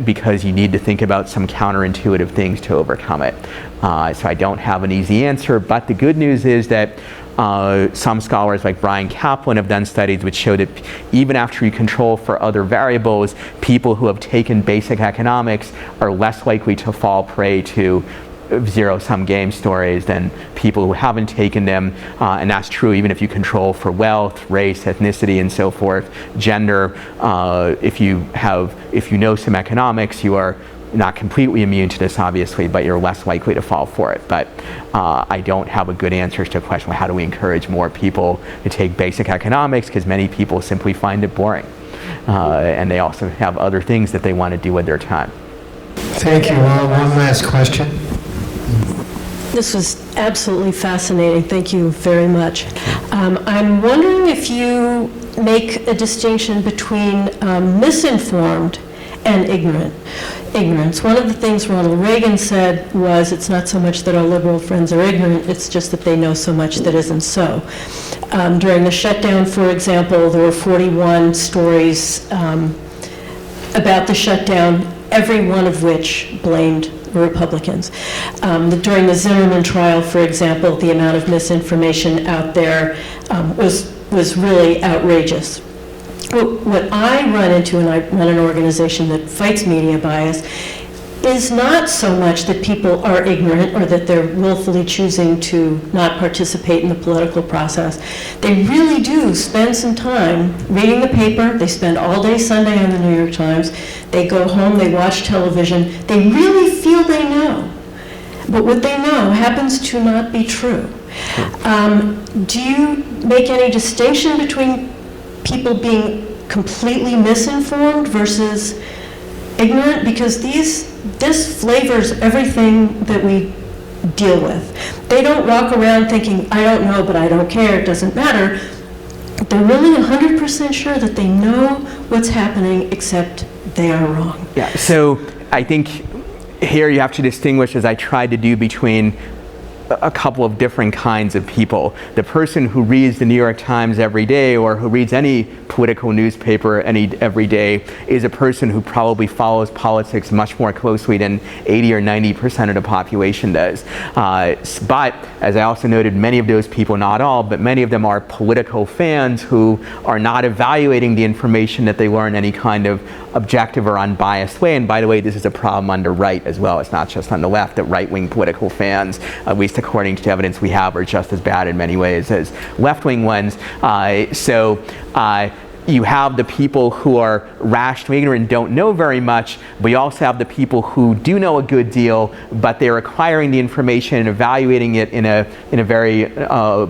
because you need to think about some counterintuitive things to overcome it. So I don't have an easy answer, but the good news is that some scholars like Brian Kaplan have done studies which show that even after you control for other variables, people who have taken basic economics are less likely to fall prey to zero-sum game stories than people who haven't taken them, and that's true even if you control for wealth, race, ethnicity, and so forth, gender. If you know some economics, you are not completely immune to this, obviously, but you're less likely to fall for it. But I don't have a good answer to the question, how do we encourage more people to take basic economics, because many people simply find it boring. And they also have other things that they want to do with their time. Thank you. One last question. This was absolutely fascinating. Thank you very much. I'm wondering if you make a distinction between misinformed and ignorance. One of the things Ronald Reagan said was, it's not so much that our liberal friends are ignorant, it's just that they know so much that isn't so. During the shutdown, for example, there were 41 stories about the shutdown, every one of which blamed Republicans. During the Zimmerman trial, for example, the amount of misinformation out there was really outrageous. What I run into, and I run an organization that fights media bias, is not so much that people are ignorant or that they're willfully choosing to not participate in the political process. They really do spend some time reading the paper. They spend all day Sunday on the New York Times. They go home, they watch television. They really feel they know. But what they know happens to not be true. Do you make any distinction between people being completely misinformed versus ignorant? Because this flavors everything that we deal with. They don't walk around thinking, I don't know, but I don't care, it doesn't matter. they're really 100% sure that they know what's happening, except they are wrong. Yeah, so I think here you have to distinguish, as I tried to do, between a couple of different kinds of people. The person who reads the New York Times every day, or who reads any political newspaper every day, is a person who probably follows politics much more closely than 80 or 90% of the population does. But, as I also noted, many of those people, not all, but many of them are political fans who are not evaluating the information that they learn in any kind of objective or unbiased way. And by the way, this is a problem on the right as well. It's not just on the left that right-wing political fans, at least according to the evidence we have, are just as bad in many ways as left-wing ones. You have the people who are rationally ignorant and don't know very much, but you also have the people who do know a good deal, but they're acquiring the information and evaluating it in a very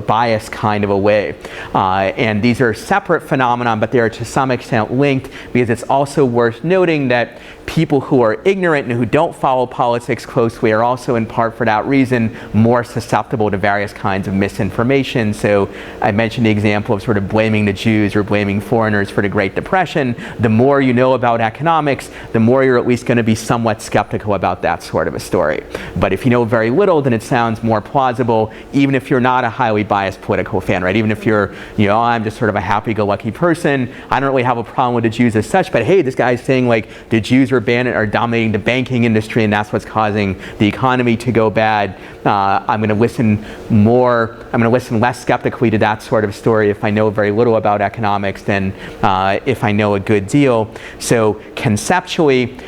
biased kind of a way. And these are separate phenomena, but they are to some extent linked, because it's also worth noting that people who are ignorant and who don't follow politics closely are also, in part for that reason, more susceptible to various kinds of misinformation. So I mentioned the example of sort of blaming the Jews or blaming foreigners for the Great Depression. The more you know about economics, the more you're at least going to be somewhat skeptical about that sort of a story. But if you know very little, then it sounds more plausible, even if you're not a highly biased political fan, right? Even if you're, I'm just sort of a happy-go-lucky person, I don't really have a problem with the Jews as such, but hey, this guy's saying like the Jews are dominating the banking industry and that's what's causing the economy to go bad. I'm going to listen less skeptically to that sort of story if I know very little about economics than if I know a good deal. So conceptually,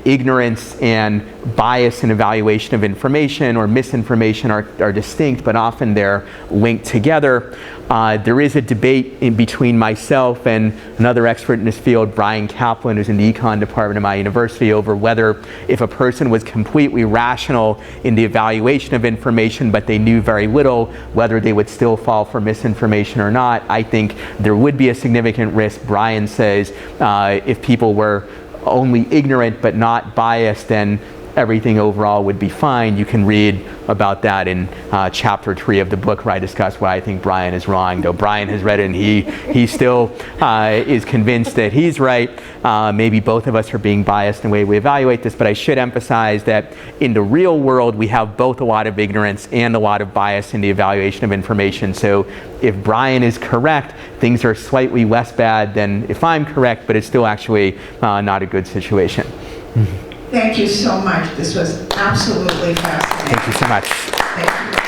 ignorance and bias in evaluation of information or misinformation are distinct, but often they're linked together. There is a debate in between myself and another expert in this field, Brian Kaplan, who's in the econ department of my university, over whether if a person was completely rational in the evaluation of information, but they knew very little, whether they would still fall for misinformation or not. I think there would be a significant risk. Brian says if people were only ignorant but not biased, then everything overall would be fine. You can read about that in chapter 3 of the book where I discuss why I think Brian is wrong, though Brian has read it and he still is convinced that he's right. Maybe both of us are being biased in the way we evaluate this, but I should emphasize that in the real world we have both a lot of ignorance and a lot of bias in the evaluation of information. So if Brian is correct, things are slightly less bad than if I'm correct, but it's still actually not a good situation. Thank you so much. This was absolutely fascinating. Thank you so much. Thank you.